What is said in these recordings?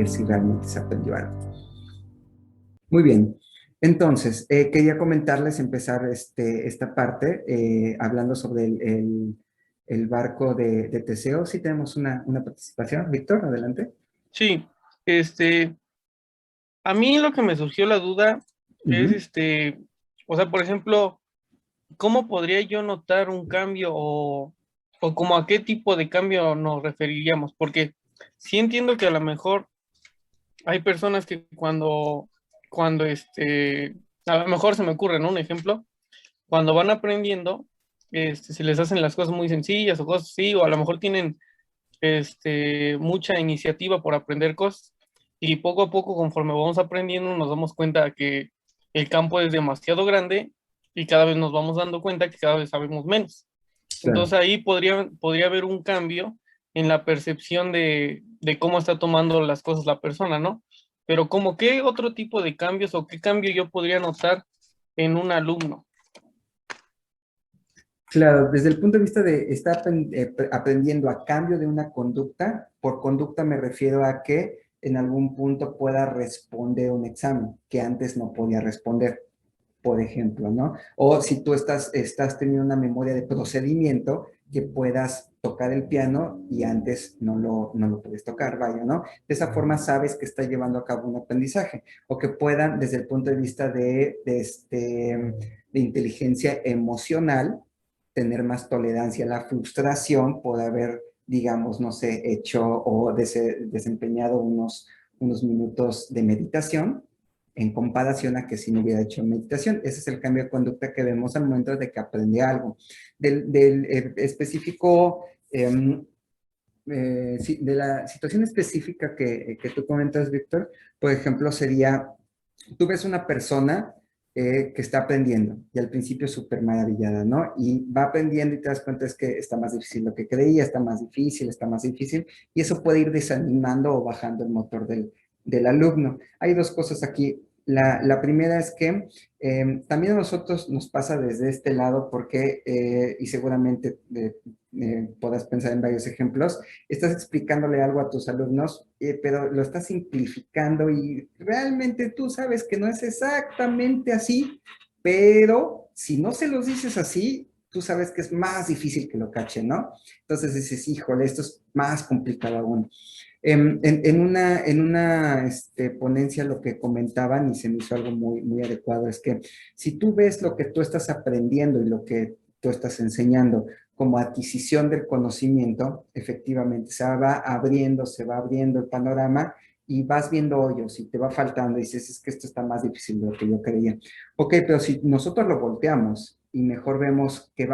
ver si realmente se aprendió algo. Muy bien. Entonces, quería comentarles, empezar esta parte, hablando sobre el barco de Teseo. Sí tenemos una participación. Víctor, adelante. Sí, este, a mí lo que me surgió la duda es, Ujú. o sea, por ejemplo, ¿cómo podría yo notar un cambio o como a qué tipo de cambio nos referiríamos? Porque sí entiendo que a lo mejor hay personas que a lo mejor se me ocurre, ¿no? Un ejemplo, cuando van aprendiendo, se les hacen las cosas muy sencillas o cosas así, o a lo mejor tienen mucha iniciativa por aprender cosas y poco a poco conforme vamos aprendiendo nos damos cuenta que el campo es demasiado grande y cada vez nos vamos dando cuenta que cada vez sabemos menos. Claro. Entonces ahí podría haber un cambio en la percepción de cómo está tomando las cosas la persona, ¿no? Pero como qué otro tipo de cambios o qué cambio yo podría notar en un alumno. Claro, desde el punto de vista de estar aprendiendo a cambio de una conducta, por conducta me refiero a que en algún punto pueda responder un examen que antes no podía responder, por ejemplo, ¿no? O si tú estás teniendo una memoria de procedimiento, que puedas tocar el piano y antes no lo puedes tocar, vaya, ¿no? De esa forma sabes que está llevando a cabo un aprendizaje, o que puedan, desde el punto de vista de inteligencia emocional, tener más tolerancia a la frustración por haber, digamos, no sé, hecho o desempeñado unos minutos de meditación en comparación a que si no hubiera hecho meditación. Ese es el cambio de conducta que vemos al momento de que aprende algo. Del específico, sí, de la situación específica que tú comentas, Víctor, por ejemplo, sería, tú ves una persona que está aprendiendo y al principio es súper maravillada, ¿no? Y va aprendiendo y te das cuenta es que está más difícil lo que creía, está más difícil, y eso puede ir desanimando o bajando el motor del alumno. Hay dos cosas aquí. La primera es que también a nosotros nos pasa desde este lado porque, y seguramente podrás pensar en varios ejemplos, estás explicándole algo a tus alumnos, pero lo estás simplificando y realmente tú sabes que no es exactamente así, pero si no se los dices así, tú sabes que es más difícil que lo cachen, ¿no? Entonces dices, híjole, esto es más complicado aún. En una ponencia lo que comentaban y se me hizo algo muy adecuado es que si tú ves lo que tú estás aprendiendo y lo que tú estás enseñando como adquisición del conocimiento, efectivamente se va abriendo el panorama y vas viendo hoyos y te va faltando y dices, es que esto está más difícil de lo que yo creía. Ok, pero si nosotros lo volteamos y mejor vemos que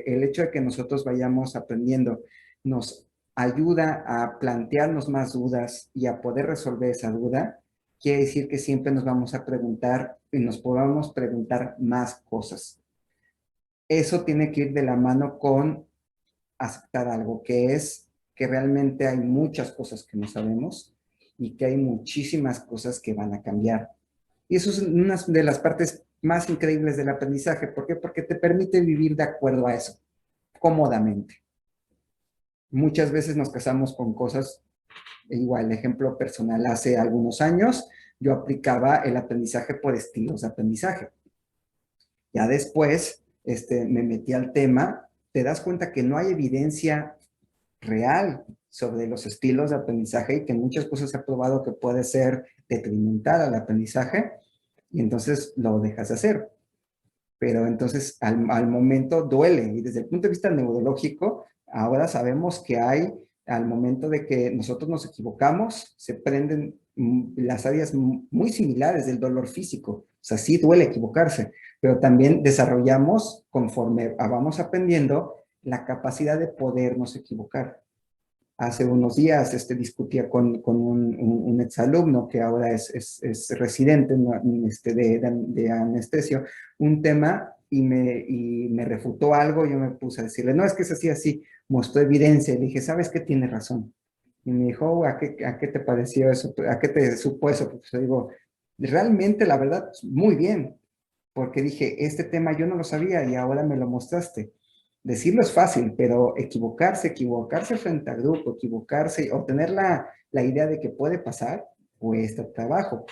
el hecho de que nosotros vayamos aprendiendo nos ayuda a plantearnos más dudas y a poder resolver esa duda, quiere decir que siempre nos vamos a preguntar y nos podamos preguntar más cosas. Eso tiene que ir de la mano con aceptar algo, que es que realmente hay muchas cosas que no sabemos y que hay muchísimas cosas que van a cambiar. Y eso es una de las partes más increíbles del aprendizaje. ¿Por qué? Porque te permite vivir de acuerdo a eso, cómodamente. Muchas veces nos casamos con cosas, igual, ejemplo personal, hace algunos años yo aplicaba el aprendizaje por estilos de aprendizaje. Ya después me metí al tema, te das cuenta que no hay evidencia real sobre los estilos de aprendizaje y que muchas cosas se ha probado que puede ser detrimental al aprendizaje y entonces lo dejas de hacer. Pero entonces al momento duele y desde el punto de vista neurológico, ahora sabemos que hay, al momento de que nosotros nos equivocamos, se prenden las áreas muy similares del dolor físico. O sea, sí duele equivocarse, pero también desarrollamos, conforme vamos aprendiendo, la capacidad de podernos equivocar. Hace unos días discutía con un exalumno que ahora es residente, ¿no? de anestesio, un tema y me refutó algo. Yo me puse a decirle, no, es que es así, así, mostró evidencia. Y le dije, ¿sabes qué? Tiene razón. Y me dijo, "Oh, ¿a qué te pareció eso? ¿A qué te supo eso?" Pues digo, realmente, la verdad, muy bien, porque dije, este tema yo no lo sabía y ahora me lo mostraste. Decirlo es fácil, pero equivocarse frente al grupo, equivocarse o tener la idea de que puede pasar, cuesta trabajo.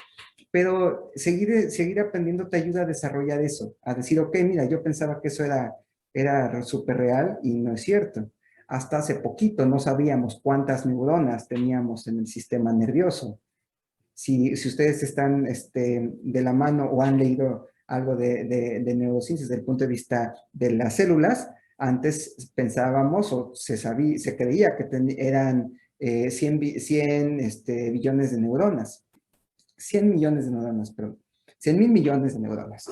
Pero seguir aprendiendo te ayuda a desarrollar eso, a decir, ok, mira, yo pensaba que eso era súper real y no es cierto. Hasta hace poquito no sabíamos cuántas neuronas teníamos en el sistema nervioso. Si ustedes están de la mano o han leído algo de neurociencias desde el punto de vista de las células, antes pensábamos o se creía que eran 100 billones de neuronas. 100 millones de neuronas, perdón. 100 mil millones de neuronas.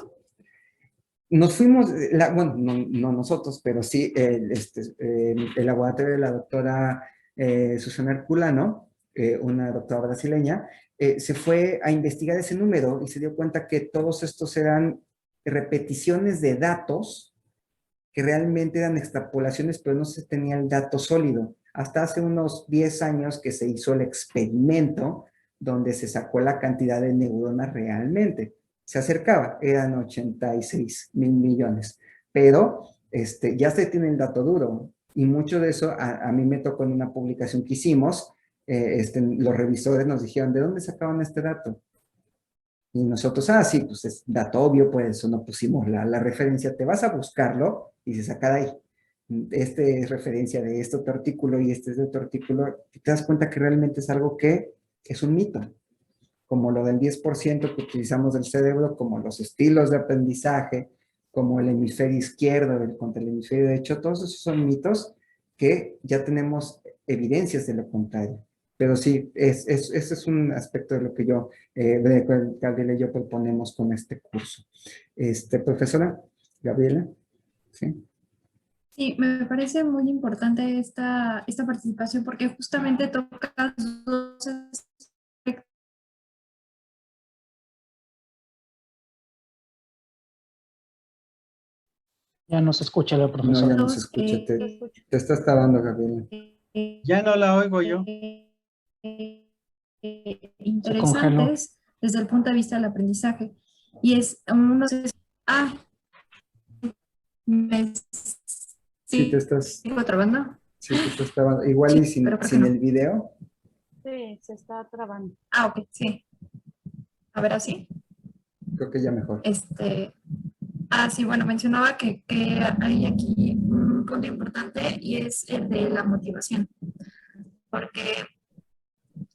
Nos fuimos, bueno, no nosotros, pero sí el laboratorio de la doctora Susana Herculano, una doctora brasileña, se fue a investigar ese número y se dio cuenta que todos estos eran repeticiones de datos que realmente eran extrapolaciones, pero no se tenía el dato sólido. Hasta hace unos 10 años que se hizo el experimento donde se sacó la cantidad de neuronas realmente. Se acercaba, eran 86 mil millones, pero ya se tiene el dato duro y mucho de eso a mí me tocó en una publicación que hicimos, los revisores nos dijeron, ¿de dónde sacaban este dato? Y nosotros, sí, pues es dato obvio, pues eso no pusimos la referencia, te vas a buscarlo y se saca de ahí. Este es referencia de este otro artículo y este es de otro artículo, y te das cuenta que realmente es algo que es un mito, como lo del 10% que utilizamos del cerebro, como los estilos de aprendizaje, como el hemisferio izquierdo contra el hemisferio derecho, todos esos son mitos que ya tenemos evidencias de lo contrario. Pero sí, ese es un aspecto de lo que yo, Gabriela y yo proponemos con este curso. Profesora Gabriela, ¿sí? Sí, me parece muy importante esta participación porque justamente toca dos aspectos. Ya no se escucha la No, profesora. ya no se escucha, te estás trabando, Gabriela. Ya no la oigo yo. Interesantes desde el punto de vista del aprendizaje. Y es uno Sí, te estás, ¿sigo trabando? sí, te estás trabando. Igual Sí, y sin pero creo que no. el video. Sí, se está trabando. Ok, sí. A ver, así. Creo que ya mejor. Sí, bueno, mencionaba que hay aquí un punto importante y es el de la motivación, porque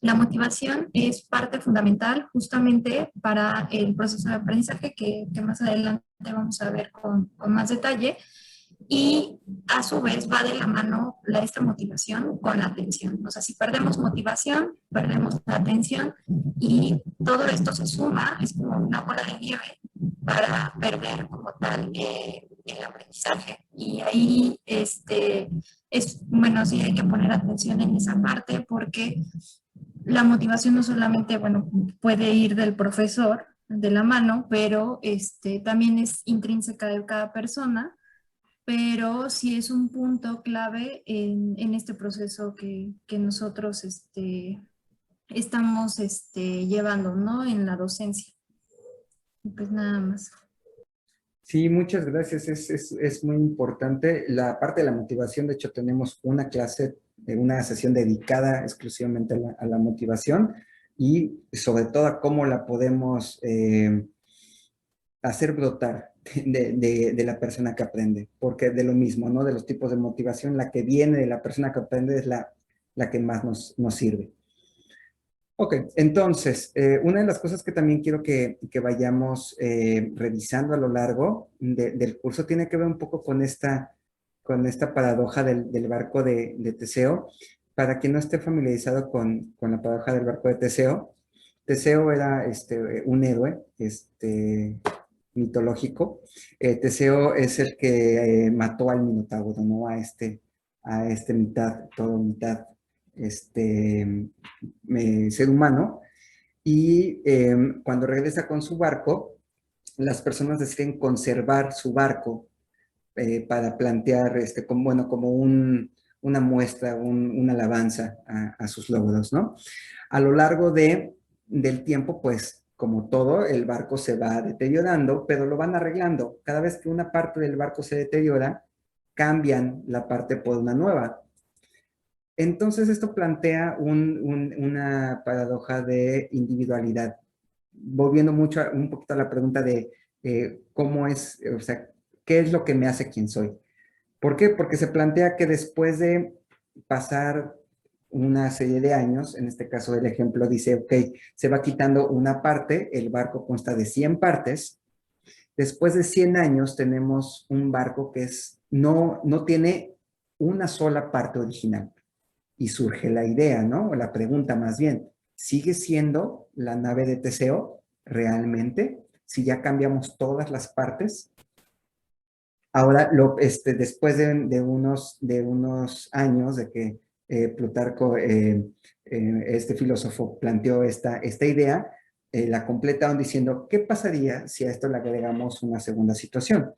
la motivación es parte fundamental justamente para el proceso de aprendizaje que más adelante vamos a ver con más detalle. Y a su vez va de la mano esta motivación con la atención. O sea, si perdemos motivación, perdemos la atención y todo esto se suma, es como una bola de nieve para perder como tal el aprendizaje. Y ahí bueno, sí hay que poner atención en esa parte porque la motivación no solamente, bueno, puede ir del profesor de la mano, pero también es intrínseca de cada persona, pero sí es un punto clave en este proceso que nosotros estamos llevando, ¿no? En la docencia. Y pues nada más. Sí, muchas gracias. Es muy importante. La parte de la motivación, de hecho, tenemos una clase, una sesión dedicada exclusivamente a la motivación y sobre todo a cómo la podemos hacer brotar de la persona que aprende, porque de lo mismo, ¿no? De los tipos de motivación, la que viene de la persona que aprende es la que más nos sirve. Ok, entonces, una de las cosas que también quiero que vayamos revisando a lo largo del curso tiene que ver un poco con esta paradoja del barco de Teseo. Para quien no esté familiarizado con la paradoja del barco de Teseo, Teseo era un héroe mitológico. Teseo es el que mató al Minotauro, ¿no? A mitad, todo mitad ser humano, y cuando regresa con su barco, las personas deciden conservar su barco para plantear como una muestra, una alabanza a sus logros, ¿no? A lo largo del tiempo, pues, como todo, el barco se va deteriorando, pero lo van arreglando. Cada vez que una parte del barco se deteriora, cambian la parte por una nueva. Entonces esto plantea una paradoja de individualidad, volviendo mucho un poquito a la pregunta de cómo es, o sea, qué es lo que me hace quien soy. ¿Por qué? Porque se plantea que después de pasar una serie de años, en este caso el ejemplo dice, ok, se va quitando una parte, el barco consta de 100 partes, después de 100 años tenemos un barco que no tiene una sola parte original. Y surge la idea, ¿no? O la pregunta más bien, ¿sigue siendo la nave de Teseo realmente? Si ya cambiamos todas las partes. Ahora, después de unos años de que Plutarco, este filósofo, planteó esta idea, la completaron diciendo, ¿qué pasaría si a esto le agregamos una segunda situación?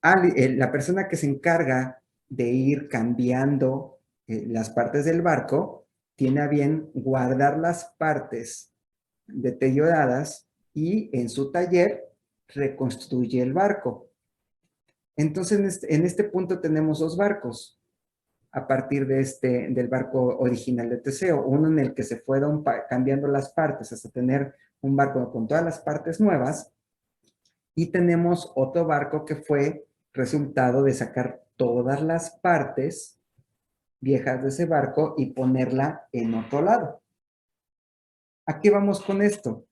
La persona que se encarga de ir cambiando las partes del barco tiene a bien guardar las partes deterioradas y en su taller reconstruye el barco. Entonces, en este punto tenemos dos barcos a partir del barco original de Teseo, uno en el que se fueron cambiando las partes hasta tener un barco con todas las partes nuevas, y tenemos otro barco que fue resultado de sacar todas las partes viejas de ese barco y ponerla en otro lado. ¿A qué vamos con esto?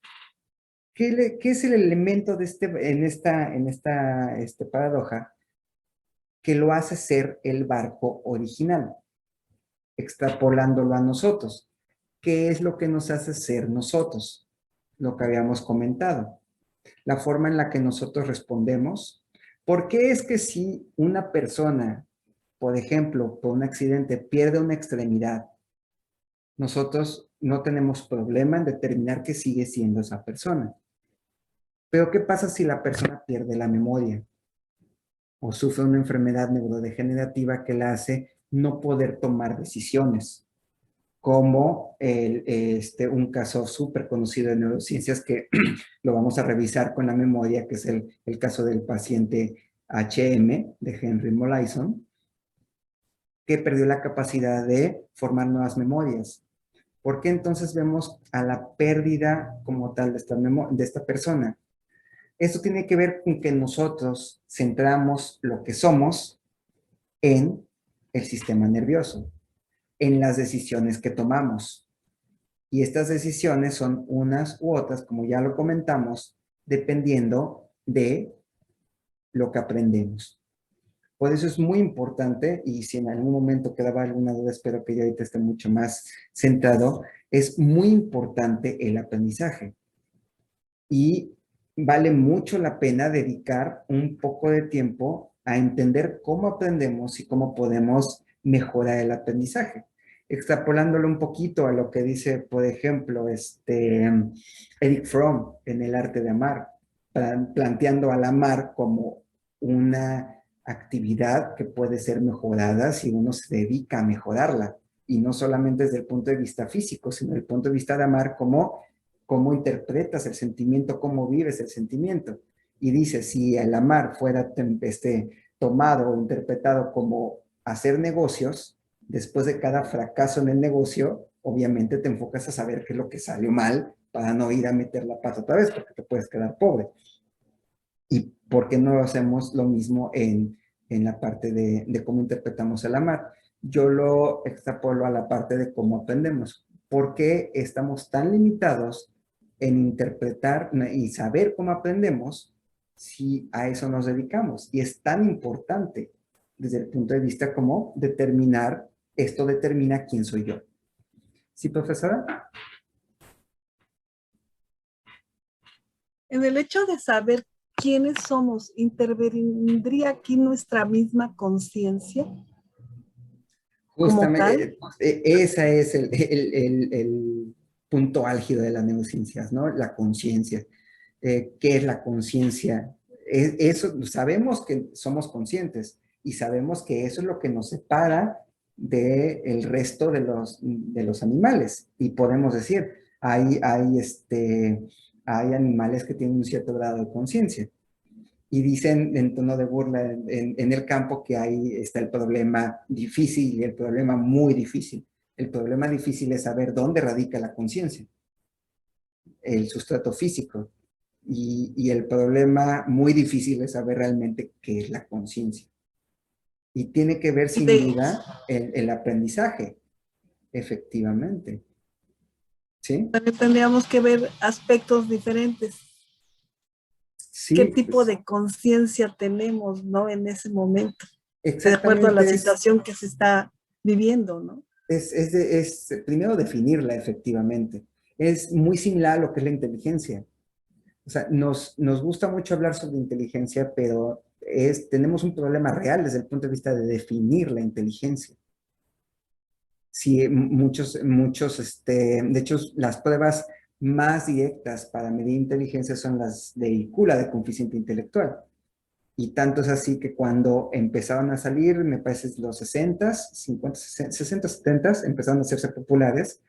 ¿Qué es el elemento de en esta paradoja que lo hace ser el barco original, extrapolándolo a nosotros? ¿Qué es lo que nos hace ser nosotros? Lo que habíamos comentado. La forma en la que nosotros respondemos. ¿Por qué es que si una persona, por ejemplo, por un accidente, pierde una extremidad, nosotros no tenemos problema en determinar que sigue siendo esa persona? Pero ¿qué pasa si la persona pierde la memoria o sufre una enfermedad neurodegenerativa que la hace no poder tomar decisiones? Como un caso súper conocido de neurociencias que lo vamos a revisar con la memoria, que es el caso del paciente HM de Henry Molaison, que perdió la capacidad de formar nuevas memorias. ¿Por qué entonces vemos a la pérdida como tal de esta persona? Esto tiene que ver con que nosotros centramos lo que somos en el sistema nervioso, en las decisiones que tomamos. Y estas decisiones son unas u otras, como ya lo comentamos, dependiendo de lo que aprendemos. Por eso es muy importante, y si en algún momento quedaba alguna duda, espero que ya ahorita esté mucho más centrado, es muy importante el aprendizaje. Y vale mucho la pena dedicar un poco de tiempo a entender cómo aprendemos y cómo podemos mejorar el aprendizaje. Extrapolándolo un poquito a lo que dice, por ejemplo, Eric Fromm en El arte de amar, planteando al amar como una actividad que puede ser mejorada si uno se dedica a mejorarla, y no solamente desde el punto de vista físico, sino desde el punto de vista de amar como cómo interpretas el sentimiento, cómo vives el sentimiento. Y dice, si el amar fuera tomado o interpretado como hacer negocios, después de cada fracaso en el negocio, obviamente te enfocas a saber qué es lo que salió mal para no ir a meter la pata otra vez, porque te puedes quedar pobre. ¿Y por qué no hacemos lo mismo en la parte de cómo interpretamos el amar? Yo lo extrapolo a la parte de cómo aprendemos. ¿Por qué estamos tan limitados en interpretar y saber cómo aprendemos si a eso nos dedicamos? Y es tan importante desde el punto de vista como determinar, esto determina quién soy yo. ¿Sí, profesora? En el hecho de saber quiénes somos, ¿intervendría aquí nuestra misma conciencia? Justamente, ese es el punto álgido de las neurociencias, ¿no? La conciencia. ¿Qué es la conciencia? Eso, sabemos que somos conscientes y sabemos que eso es lo que nos separa del resto de los animales. Y podemos decir, hay animales que tienen un cierto grado de conciencia. Y dicen en tono de burla en el campo que ahí está el problema difícil y el problema muy difícil. El problema difícil es saber dónde radica la conciencia, el sustrato físico. Y el problema muy difícil es saber realmente qué es la conciencia. Y tiene que ver sin duda el aprendizaje, efectivamente. ¿Sí? También tendríamos que ver aspectos diferentes. Sí, ¿Qué tipo pues, de conciencia tenemos, ¿no? En ese momento, de acuerdo a la exactamente situación que se está viviendo, ¿no? es primero definirla efectivamente. Es muy similar a lo que es la inteligencia. O sea, nos gusta mucho hablar sobre inteligencia, pero tenemos un problema real desde el punto de vista de definir la inteligencia. Sí, de hecho, las pruebas más directas para medir inteligencia son las de IQ, la de coeficiente intelectual. Y tanto es así que cuando empezaron a salir, me parece los 60, 50, 60, 70, empezaron a hacerse populares,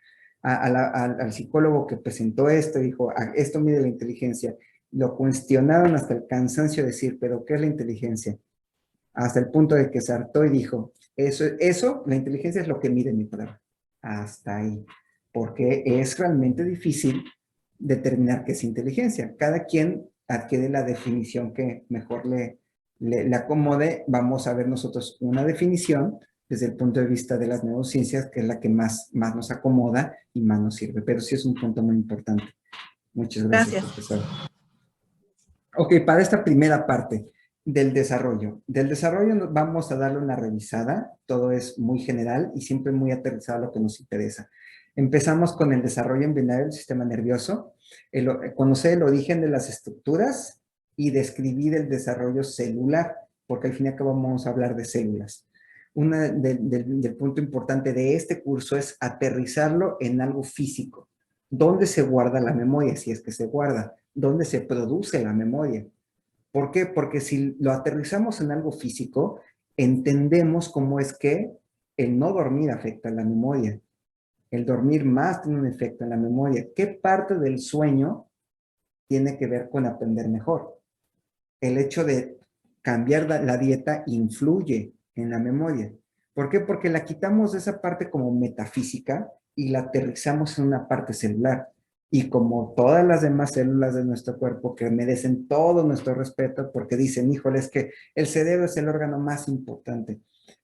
al psicólogo que presentó esto, dijo, esto mide la inteligencia. Lo cuestionaron hasta el cansancio de decir, pero ¿qué es la inteligencia? Hasta el punto de que se hartó y dijo, la inteligencia es lo que mide mi prueba. Hasta ahí. Porque es realmente difícil determinar qué es inteligencia. Cada quien adquiere la definición que mejor le acomode. Vamos a ver nosotros una definición desde el punto de vista de las neurociencias, que es la que más nos acomoda y más nos sirve. Pero sí es un punto muy importante. Muchas gracias, profesor. Ok, para esta primera parte del desarrollo vamos a darle una revisada. Todo es muy general y siempre muy aterrizado a lo que nos interesa. Empezamos con el desarrollo embrionario del sistema nervioso, conocer el origen de las estructuras y describir el desarrollo celular, porque al fin y al cabo vamos a hablar de células. Del punto importante de este curso es aterrizarlo en algo físico. ¿Dónde se guarda la memoria? Si es que se guarda. ¿Dónde se produce la memoria? ¿Por qué? Porque si lo aterrizamos en algo físico, entendemos cómo es que el no dormir afecta a la memoria. El dormir más tiene un efecto en la memoria. ¿Qué parte del sueño tiene que ver con aprender mejor? El hecho de cambiar la dieta influye en la memoria. ¿Por qué? Porque la quitamos de esa parte como metafísica y la aterrizamos en una parte celular. Y como todas las demás células de nuestro cuerpo que merecen todo nuestro respeto porque dicen, híjole, es que el cerebro es el órgano más importante.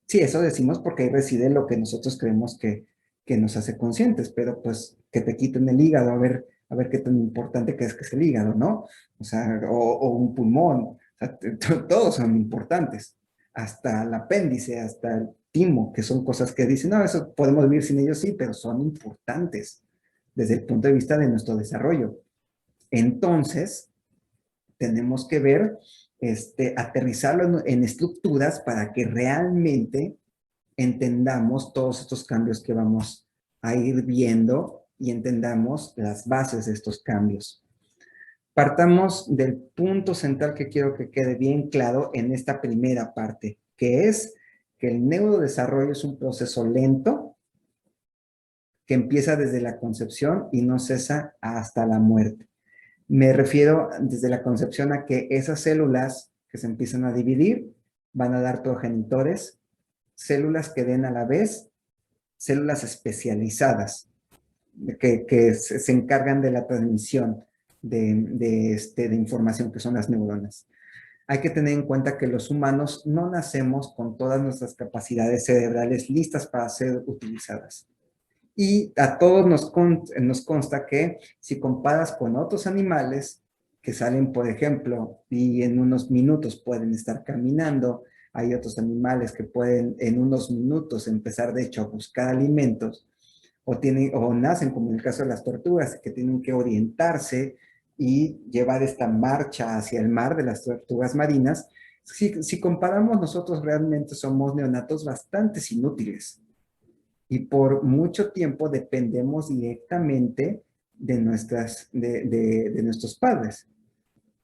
Sí, eso decimos porque ahí reside lo que nosotros creemos que nos hace conscientes, pero pues que te quiten el hígado, a ver qué tan importante que es el hígado, ¿no? O sea, o un pulmón, o sea, todos son importantes, hasta el apéndice, hasta el timo, que son cosas que dicen, no, eso podemos vivir sin ellos, sí, pero son importantes desde el punto de vista de nuestro desarrollo. Entonces, tenemos que ver, aterrizarlo en estructuras para que realmente entendamos todos estos cambios que vamos a ir viendo y entendamos las bases de estos cambios. Partamos del punto central que quiero que quede bien claro en esta primera parte, que es que el neurodesarrollo es un proceso lento que empieza desde la concepción y no cesa hasta la muerte. Me refiero desde la concepción a que esas células que se empiezan a dividir van a dar progenitores, células que den a la vez células especializadas que se encargan de la transmisión de información, que son las neuronas. Hay que tener en cuenta que los humanos no nacemos con todas nuestras capacidades cerebrales listas para ser utilizadas. Y a todos nos consta que si comparas con otros animales que salen, por ejemplo, y en unos minutos pueden estar caminando, hay otros animales que pueden en unos minutos empezar, de hecho, a buscar alimentos, o nacen, como en el caso de las tortugas, que tienen que orientarse y llevar esta marcha hacia el mar de las tortugas marinas. Si comparamos, nosotros realmente somos neonatos bastante inútiles. Y por mucho tiempo dependemos directamente de nuestros padres.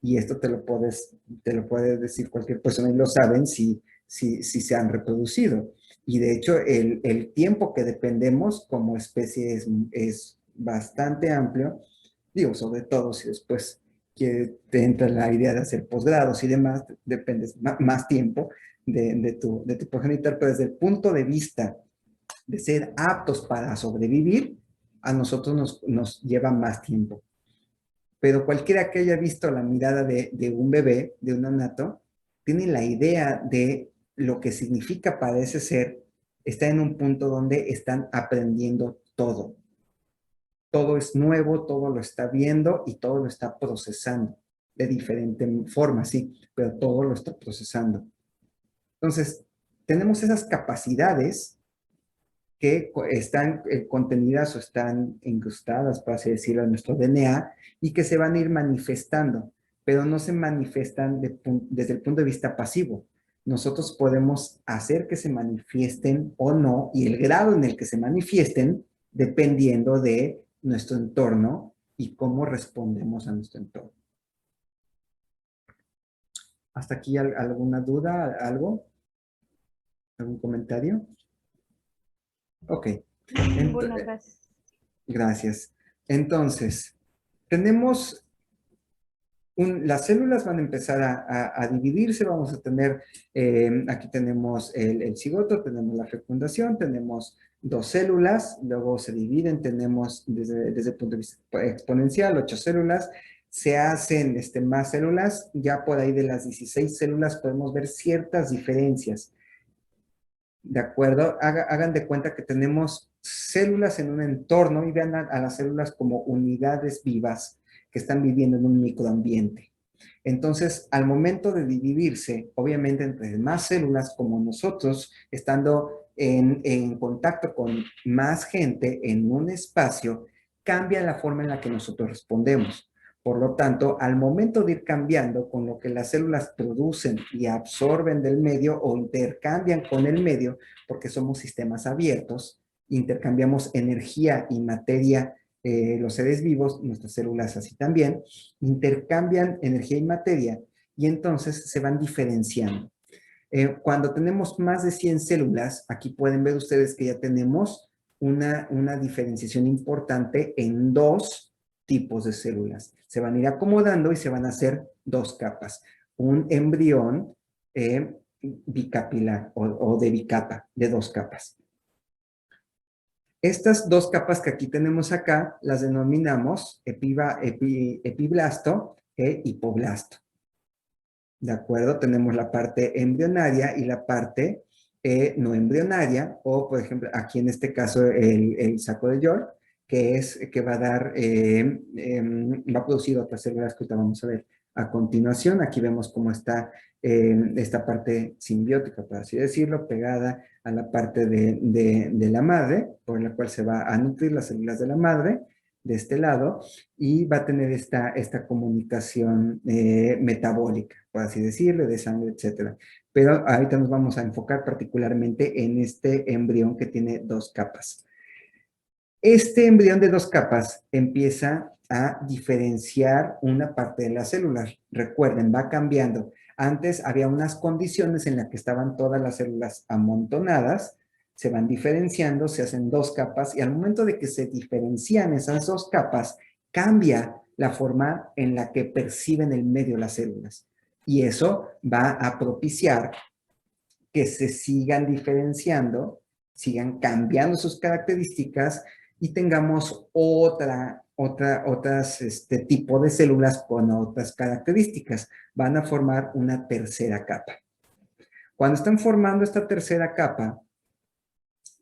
Y esto te lo puede decir cualquier persona y lo saben si se han reproducido. Y de hecho, el tiempo que dependemos como especie es bastante amplio, digo, sobre todo si después que te entra la idea de hacer posgrados y demás, depende más tiempo de tu progenitor, pero desde el punto de vista de ser aptos para sobrevivir, a nosotros nos lleva más tiempo. Pero cualquiera que haya visto la mirada de un bebé, de un neonato, tiene la idea de lo que significa para ese ser, está en un punto donde están aprendiendo todo. Todo es nuevo, todo lo está viendo y todo lo está procesando de diferente forma, sí, pero todo lo está procesando. Entonces, tenemos esas capacidades que están contenidas o están incrustadas, por así decirlo, en nuestro DNA y que se van a ir manifestando, pero no se manifiestan desde el punto de vista pasivo. Nosotros podemos hacer que se manifiesten o no, y el grado en el que se manifiesten dependiendo de nuestro entorno y cómo respondemos a nuestro entorno. ¿Hasta aquí alguna duda, algo? ¿Algún comentario? Ok. Bueno, gracias. Gracias. Entonces, tenemos las células van a empezar a dividirse, vamos a tener, aquí tenemos el cigoto, tenemos la fecundación, tenemos 2 células, luego se dividen, tenemos desde el punto de vista exponencial 8 células, se hacen más células, ya por ahí de las 16 células podemos ver ciertas diferencias. ¿De acuerdo? Hagan de cuenta que tenemos células en un entorno y vean a las células como unidades vivas que están viviendo en un microambiente. Entonces, al momento de dividirse, obviamente entre más células como nosotros, estando en contacto con más gente en un espacio, cambia la forma en la que nosotros respondemos. Por lo tanto, al momento de ir cambiando con lo que las células producen y absorben del medio o intercambian con el medio, porque somos sistemas abiertos, intercambiamos energía y materia, los seres vivos, nuestras células así también, intercambian energía y materia y entonces se van diferenciando. Cuando tenemos más de 100 células, aquí pueden ver ustedes que ya tenemos una diferenciación importante en 2 tipos de células. Se van a ir acomodando y se van a hacer 2 capas. Un embrión bicapilar o de bicapa, de 2 capas. Estas 2 capas que aquí tenemos acá las denominamos epiblasto e hipoblasto. ¿De acuerdo? Tenemos la parte embrionaria y la parte no embrionaria, o por ejemplo, aquí en este caso el saco de York, que va a dar, va a producir otras células que ahorita vamos a ver a continuación. Aquí vemos cómo está esta parte simbiótica, por así decirlo, pegada a la parte de la madre, por la cual se va a nutrir las células de la madre, de este lado, y va a tener esta comunicación metabólica, por así decirlo, de sangre, etc. Pero ahorita nos vamos a enfocar particularmente en este embrión que tiene 2 capas. Este embrión de 2 capas empieza a diferenciar una parte de las células. Recuerden, va cambiando. Antes había unas condiciones en las que estaban todas las células amontonadas, se van diferenciando, se hacen 2 capas y al momento de que se diferencian esas 2 capas, cambia la forma en la que perciben el medio las células. Y eso va a propiciar que se sigan diferenciando, sigan cambiando sus características y tengamos otras tipo de células con otras características. Van a formar una tercera capa. Cuando están formando esta tercera capa,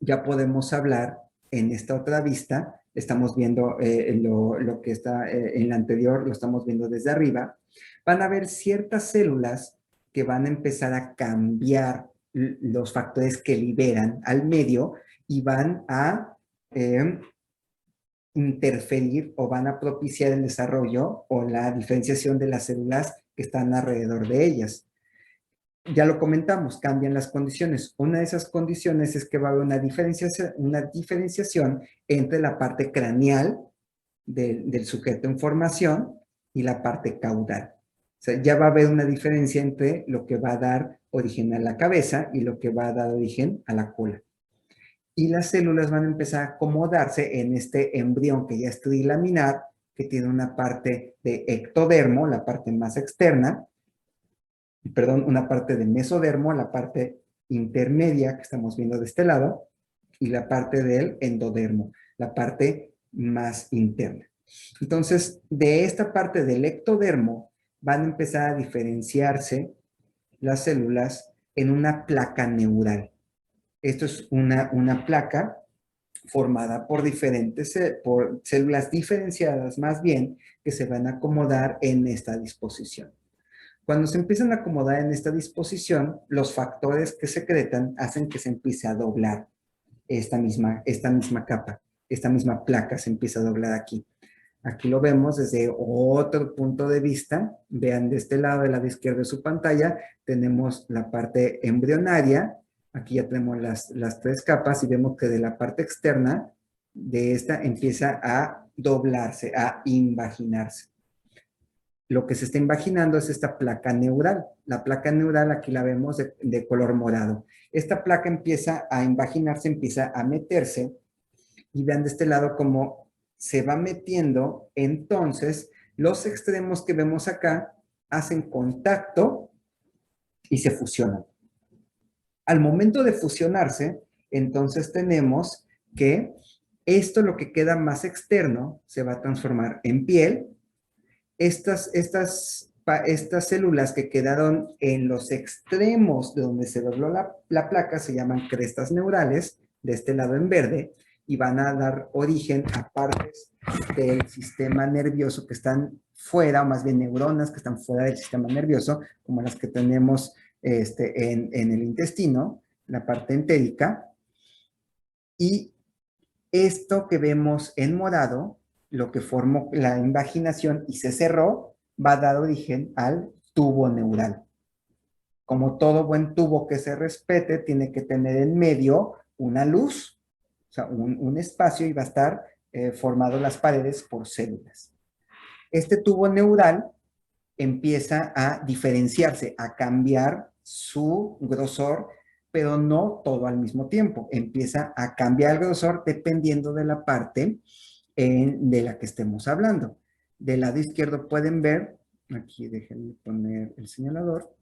ya podemos hablar en esta otra vista, estamos viendo lo que está en la anterior, lo estamos viendo desde arriba, van a haber ciertas células que van a empezar a cambiar los factores que liberan al medio y van a interferir o van a propiciar el desarrollo o la diferenciación de las células que están alrededor de ellas. Ya lo comentamos, cambian las condiciones. Una de esas condiciones es que va a haber una diferenciación entre la parte craneal del sujeto en formación y la parte caudal. O sea, ya va a haber una diferencia entre lo que va a dar origen a la cabeza y lo que va a dar origen a la cola. Y las células van a empezar a acomodarse en este embrión que ya es trilaminar que tiene una parte de ectodermo, la parte más externa, perdón, una parte de mesodermo, la parte intermedia que estamos viendo de este lado, y la parte del endodermo, la parte más interna. Entonces, de esta parte del ectodermo van a empezar a diferenciarse las células en una placa neural. Esto es una placa formada por por células diferenciadas más bien, que se van a acomodar en esta disposición. Cuando se empiezan a acomodar en esta disposición, los factores que secretan hacen que se empiece a doblar esta misma capa, esta misma placa se empieza a doblar aquí. Aquí lo vemos desde otro punto de vista. Vean, de este lado, del lado izquierdo de su pantalla, tenemos la parte embrionaria. Aquí ya tenemos las 3 capas y vemos que de la parte externa de esta empieza a doblarse, a invaginarse. Lo que se está invaginando es esta placa neural. La placa neural aquí la vemos de color morado. Esta placa empieza a invaginarse, empieza a meterse, y vean de este lado cómo se va metiendo. Entonces los extremos que vemos acá hacen contacto y se fusionan. Al momento de fusionarse, entonces tenemos que esto, lo que queda más externo, se va a transformar en piel. Estas células que quedaron en los extremos de donde se dobló la placa se llaman crestas neurales, de este lado en verde, y van a dar origen a partes del sistema nervioso que están fuera, o más bien neuronas que están fuera del sistema nervioso, como las que tenemos en el intestino, la parte entérica. Y esto que vemos en morado, lo que formó la invaginación y se cerró, va a dar origen al tubo neural. Como todo buen tubo que se respete, tiene que tener en medio una luz, o sea, un espacio, y va a estar formado las paredes por células. Este tubo neural empieza a diferenciarse, a cambiar su grosor, pero no todo al mismo tiempo. Empieza a cambiar el grosor dependiendo de la parte de la que estemos hablando. Del lado izquierdo pueden ver, aquí déjenme poner el señalador,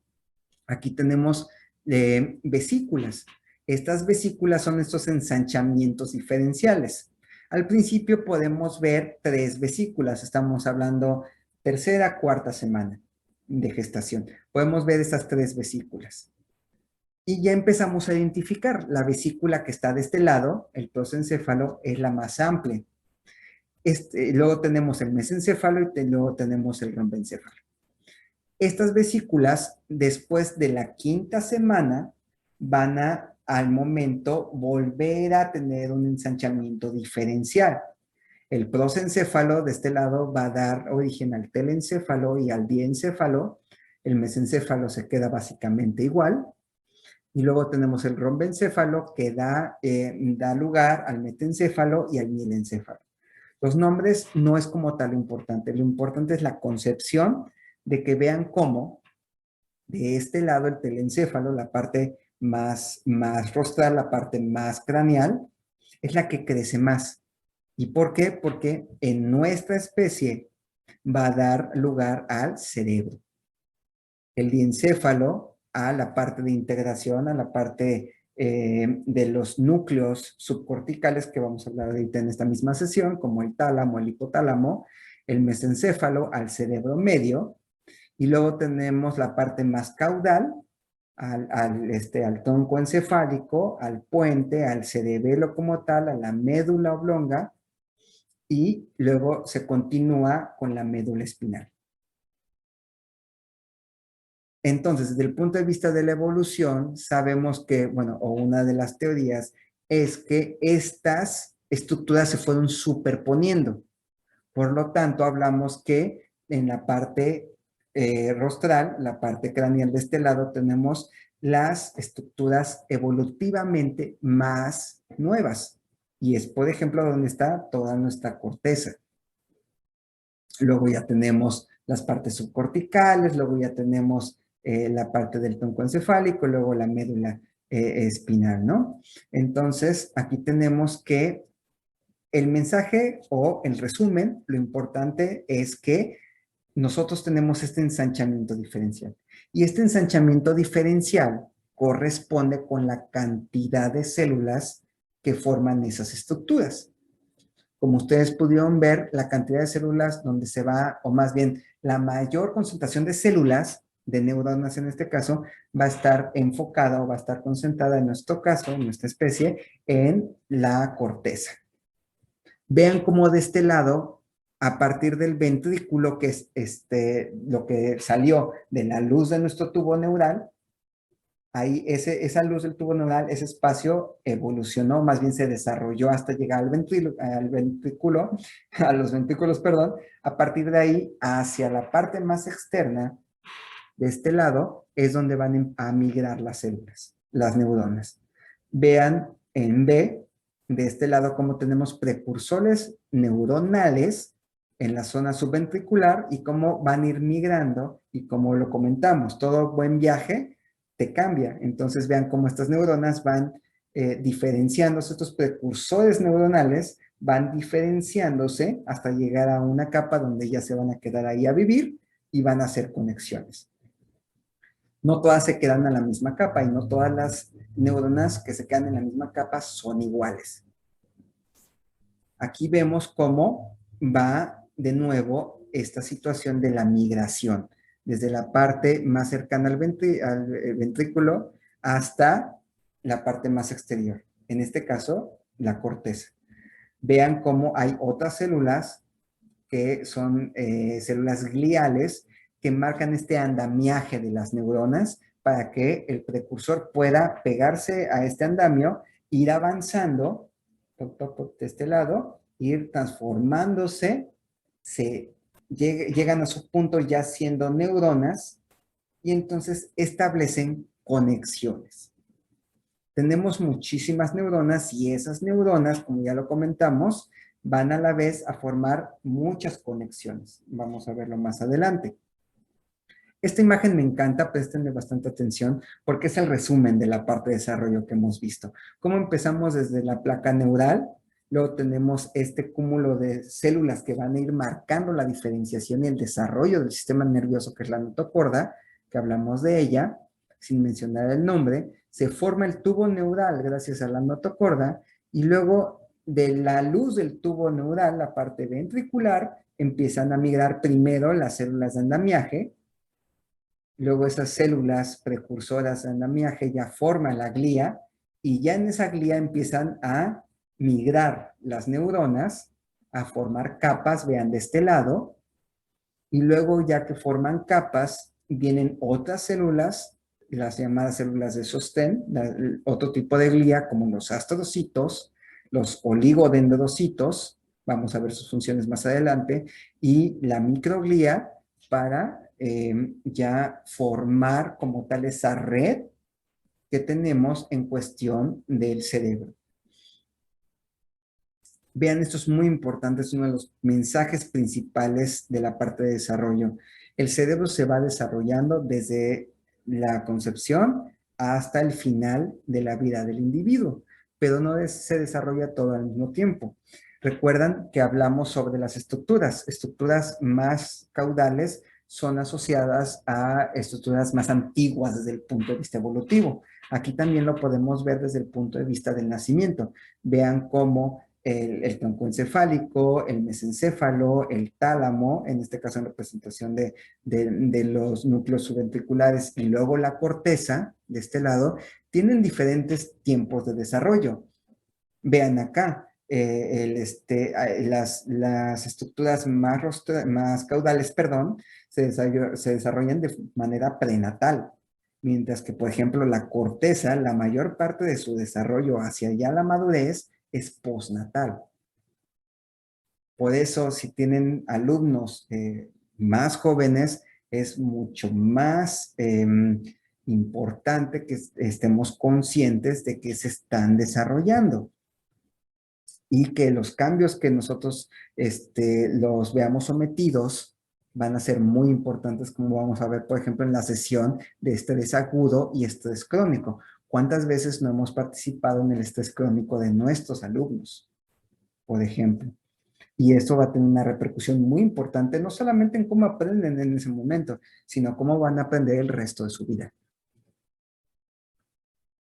aquí tenemos vesículas. Estas vesículas son estos ensanchamientos diferenciales. Al principio podemos ver 3 vesículas, estamos hablando tercera, cuarta semana de gestación. Podemos ver estas 3 vesículas. Y ya empezamos a identificar la vesícula que está de este lado, el prosencéfalo, es la más amplia. Luego tenemos el mesencéfalo y luego tenemos el rombencéfalo. Estas vesículas, después de la 5ª semana, van al momento volver a tener un ensanchamiento diferencial. El prosencéfalo de este lado va a dar origen al telencéfalo y al diencéfalo. El mesencéfalo se queda básicamente igual. Y luego tenemos el rombencéfalo que da lugar al metencéfalo y al mielencéfalo. Los nombres no es como tal lo importante es la concepción de que vean cómo de este lado el telencéfalo, la parte más rostral, la parte más craneal, es la que crece más. ¿Y por qué? Porque en nuestra especie va a dar lugar al cerebro. El diencéfalo a la parte de integración, a la parte de los núcleos subcorticales que vamos a hablar ahorita en esta misma sesión, como el tálamo, el hipotálamo, el mesencéfalo al cerebro medio, y luego tenemos la parte más caudal, al tronco encefálico, al puente, al cerebelo como tal, a la médula oblonga, y luego se continúa con la médula espinal. Entonces, desde el punto de vista de la evolución, sabemos que, bueno, o una de las teorías es que estas estructuras se fueron superponiendo. Por lo tanto, hablamos que en la parte rostral, la parte craneal de este lado, tenemos las estructuras evolutivamente más nuevas. Y es, por ejemplo, donde está toda nuestra corteza. Luego ya tenemos las partes subcorticales, luego ya tenemos la parte del tronco encefálico, luego la médula espinal, ¿no? Entonces, aquí tenemos que el mensaje o el resumen, lo importante es que nosotros tenemos este ensanchamiento diferencial. Y este ensanchamiento diferencial corresponde con la cantidad de células que forman esas estructuras. Como ustedes pudieron ver, la cantidad de células donde se va, o más bien, la mayor concentración de células, de neuronas en este caso, va a estar enfocada o va a estar concentrada en nuestro caso, en nuestra especie, en la corteza. Vean cómo de este lado, a partir del ventrículo, que es lo que salió de la luz de nuestro tubo neural, ahí esa luz del tubo neural, ese espacio evolucionó, más bien se desarrolló hasta llegar al ventrículo, a los ventrículos, perdón. A partir de ahí, hacia la parte más externa, de este lado, es donde van a migrar las células, las neuronas. Vean en B, de este lado, cómo tenemos precursores neuronales en la zona subventricular y cómo van a ir migrando, y como lo comentamos, todo buen viaje te cambia. Entonces vean cómo estas neuronas van diferenciándose, estos precursores neuronales van diferenciándose hasta llegar a una capa donde ya se van a quedar ahí a vivir y van a hacer conexiones. No todas se quedan a la misma capa y no todas las neuronas que se quedan en la misma capa son iguales. Aquí vemos cómo va de nuevo esta situación de la migración, desde la parte más cercana al ventrículo hasta la parte más exterior. En este caso, la corteza. Vean cómo hay otras células que son células gliales que marcan este andamiaje de las neuronas para que el precursor pueda pegarse a este andamio, ir avanzando de este lado, ir transformándose, llegan a su punto ya siendo neuronas y entonces establecen conexiones. Tenemos muchísimas neuronas y esas neuronas, como ya lo comentamos, van a la vez a formar muchas conexiones. Vamos a verlo más adelante. Esta imagen me encanta, préstenle bastante atención porque es el resumen de la parte de desarrollo que hemos visto. Cómo empezamos desde la placa neural, luego tenemos este cúmulo de células que van a ir marcando la diferenciación y el desarrollo del sistema nervioso, que es la notocorda, que hablamos de ella, sin mencionar el nombre. Se forma el tubo neural gracias a la notocorda y luego de la luz del tubo neural, la parte ventricular, empiezan a migrar primero las células de andamiaje. Luego esas células precursoras de andamiaje ya forman la glía y ya en esa glía empiezan a migrar las neuronas, a formar capas, vean de este lado, y luego ya que forman capas, vienen otras células, las llamadas células de sostén, otro tipo de glía como los astrocitos, los oligodendrocitos, vamos a ver sus funciones más adelante, y la microglía para ya formar como tal esa red que tenemos en cuestión del cerebro. Vean, esto es muy importante, es uno de los mensajes principales de la parte de desarrollo. El cerebro se va desarrollando desde la concepción hasta el final de la vida del individuo, pero no se desarrolla todo al mismo tiempo. Recuerdan que hablamos sobre las estructuras más caudales son asociadas a estructuras más antiguas desde el punto de vista evolutivo. Aquí también lo podemos ver desde el punto de vista del nacimiento. Vean cómo el tronco encefálico, el mesencéfalo, el tálamo, en este caso en representación de los núcleos subventriculares, y luego la corteza, de este lado, tienen diferentes tiempos de desarrollo. Vean acá, las estructuras más caudales, perdón, se desarrollan de manera prenatal, mientras que, por ejemplo, la corteza, la mayor parte de su desarrollo hacia ya la madurez es postnatal. Por eso, si tienen alumnos más jóvenes, es mucho más importante que estemos conscientes de que se están desarrollando y que los cambios que nosotros los veamos sometidos van a ser muy importantes, como vamos a ver, por ejemplo, en la sesión de estrés agudo y estrés crónico. ¿Cuántas veces no hemos participado en el estrés crónico de nuestros alumnos? por ejemplo. Y esto va a tener una repercusión muy importante, no solamente en cómo aprenden en ese momento, sino cómo van a aprender el resto de su vida.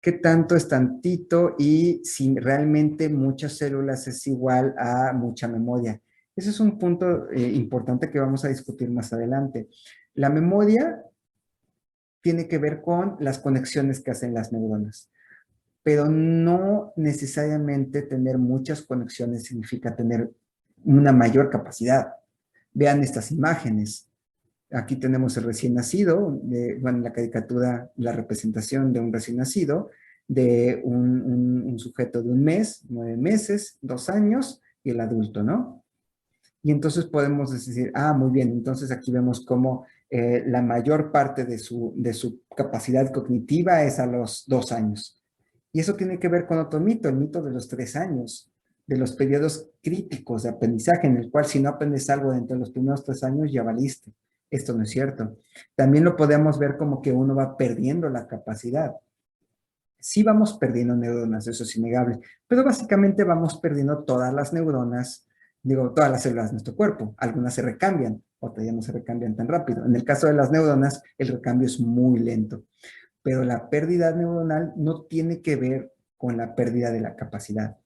¿Qué tanto es tantito y si realmente muchas células es igual a mucha memoria? Ese es un punto importante que vamos a discutir más adelante. La memoria tiene que ver con las conexiones que hacen las neuronas, pero no necesariamente tener muchas conexiones significa tener una mayor capacidad. Vean estas imágenes. Aquí tenemos el recién nacido, bueno, la caricatura, la representación de un recién nacido, de un sujeto de 1 mes, 9 meses, 2 años, y el adulto, ¿no? Y entonces podemos decir, ah, muy bien, entonces aquí vemos cómo la mayor parte de su capacidad cognitiva es a los 2 años. Y eso tiene que ver con otro mito, el mito de los 3 años, de los periodos críticos de aprendizaje, en el cual si no aprendes algo dentro de los primeros 3 años, ya valiste. Esto no es cierto. También lo podemos ver como que uno va perdiendo la capacidad. Sí vamos perdiendo neuronas, eso es innegable, pero básicamente vamos perdiendo todas las neuronas, digo, todas las células de nuestro cuerpo. Algunas se recambian, otras ya no se recambian tan rápido. En el caso de las neuronas, el recambio es muy lento, pero la pérdida neuronal no tiene que ver con la pérdida de la capacidad.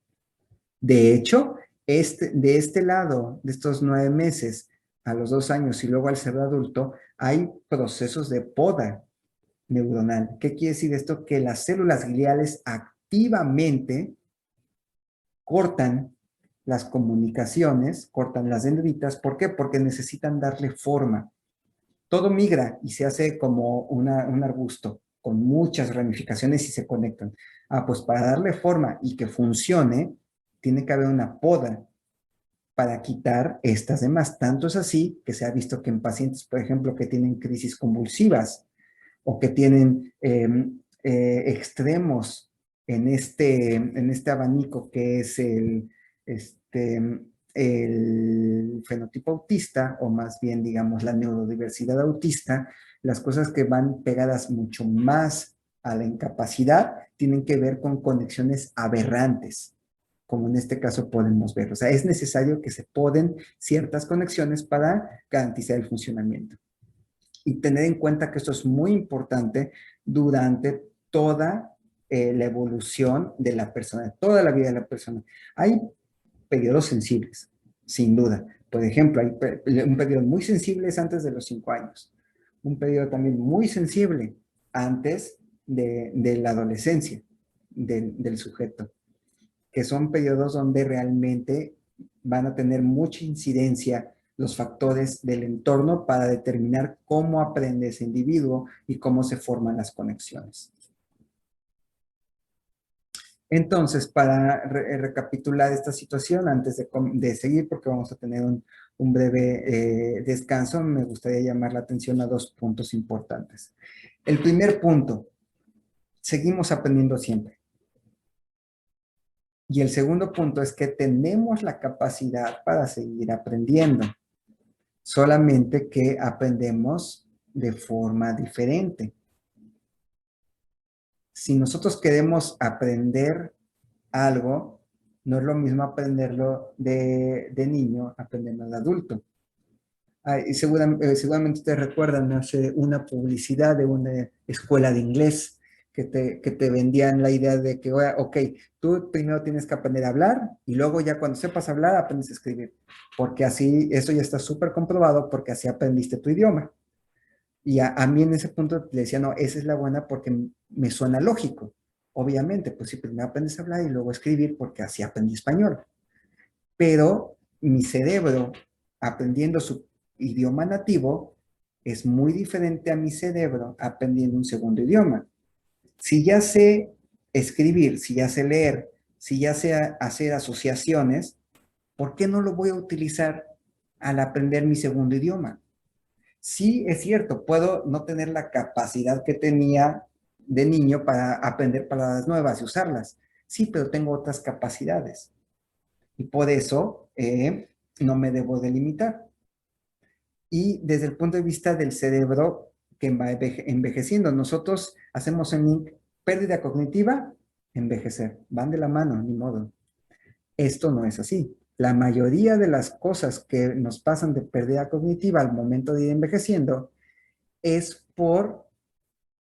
De hecho, de este lado, de estos 9 meses a los 2 años y luego al ser adulto, hay procesos de poda neuronal. ¿Qué quiere decir esto? Que las células gliales activamente cortan las comunicaciones, cortan las dendritas. ¿Por qué? Porque necesitan darle forma. Todo migra y se hace como un arbusto con muchas ramificaciones y se conectan. Ah, pues para darle forma y que funcione, tiene que haber una poda para quitar estas demás. Tanto es así que se ha visto que en pacientes, por ejemplo, que tienen crisis convulsivas o que tienen extremos en este abanico que es el fenotipo autista, o más bien, digamos, la neurodiversidad autista, las cosas que van pegadas mucho más a la incapacidad tienen que ver con conexiones aberrantes, como en este caso podemos ver. O sea, es necesario que se poden ciertas conexiones para garantizar el funcionamiento. Y tener en cuenta que esto es muy importante durante toda la evolución de la persona, toda la vida de la persona. Hay periodos sensibles, sin duda. Por ejemplo, hay un periodo muy sensible es antes de los 5 años. Un periodo también muy sensible antes de la adolescencia del sujeto, que son periodos donde realmente van a tener mucha incidencia los factores del entorno para determinar cómo aprende ese individuo y cómo se forman las conexiones. Entonces, para recapitular esta situación, antes de seguir, porque vamos a tener un breve descanso, me gustaría llamar la atención a 2 puntos importantes. El primer punto, seguimos aprendiendo siempre. Y el segundo punto es que tenemos la capacidad para seguir aprendiendo, solamente que aprendemos de forma diferente. Si nosotros queremos aprender algo, no es lo mismo aprenderlo de niño, aprenderlo de adulto. Seguramente ustedes recuerdan, hace una publicidad de una escuela de inglés que te vendían la idea de que, ok, tú primero tienes que aprender a hablar y luego ya cuando sepas hablar aprendes a escribir, porque así, eso ya está súper comprobado, porque así aprendiste tu idioma. Y a mí en ese punto le decía, no, esa es la buena porque me suena lógico. Obviamente, pues sí, primero aprendes a hablar y luego a escribir porque así aprendí español. Pero mi cerebro, aprendiendo su idioma nativo, es muy diferente a mi cerebro aprendiendo un segundo idioma. Si ya sé escribir, si ya sé leer, si ya sé hacer asociaciones, ¿por qué no lo voy a utilizar al aprender mi segundo idioma? Sí, es cierto, puedo no tener la capacidad que tenía de niño para aprender palabras nuevas y usarlas. Sí, pero tengo otras capacidades. Y por eso no me debo delimitar. Y desde el punto de vista del cerebro que va envejeciendo, nosotros hacemos un link, pérdida cognitiva, envejecer. Van de la mano, ni modo. Esto no es así. La mayoría de las cosas que nos pasan de pérdida cognitiva al momento de ir envejeciendo es por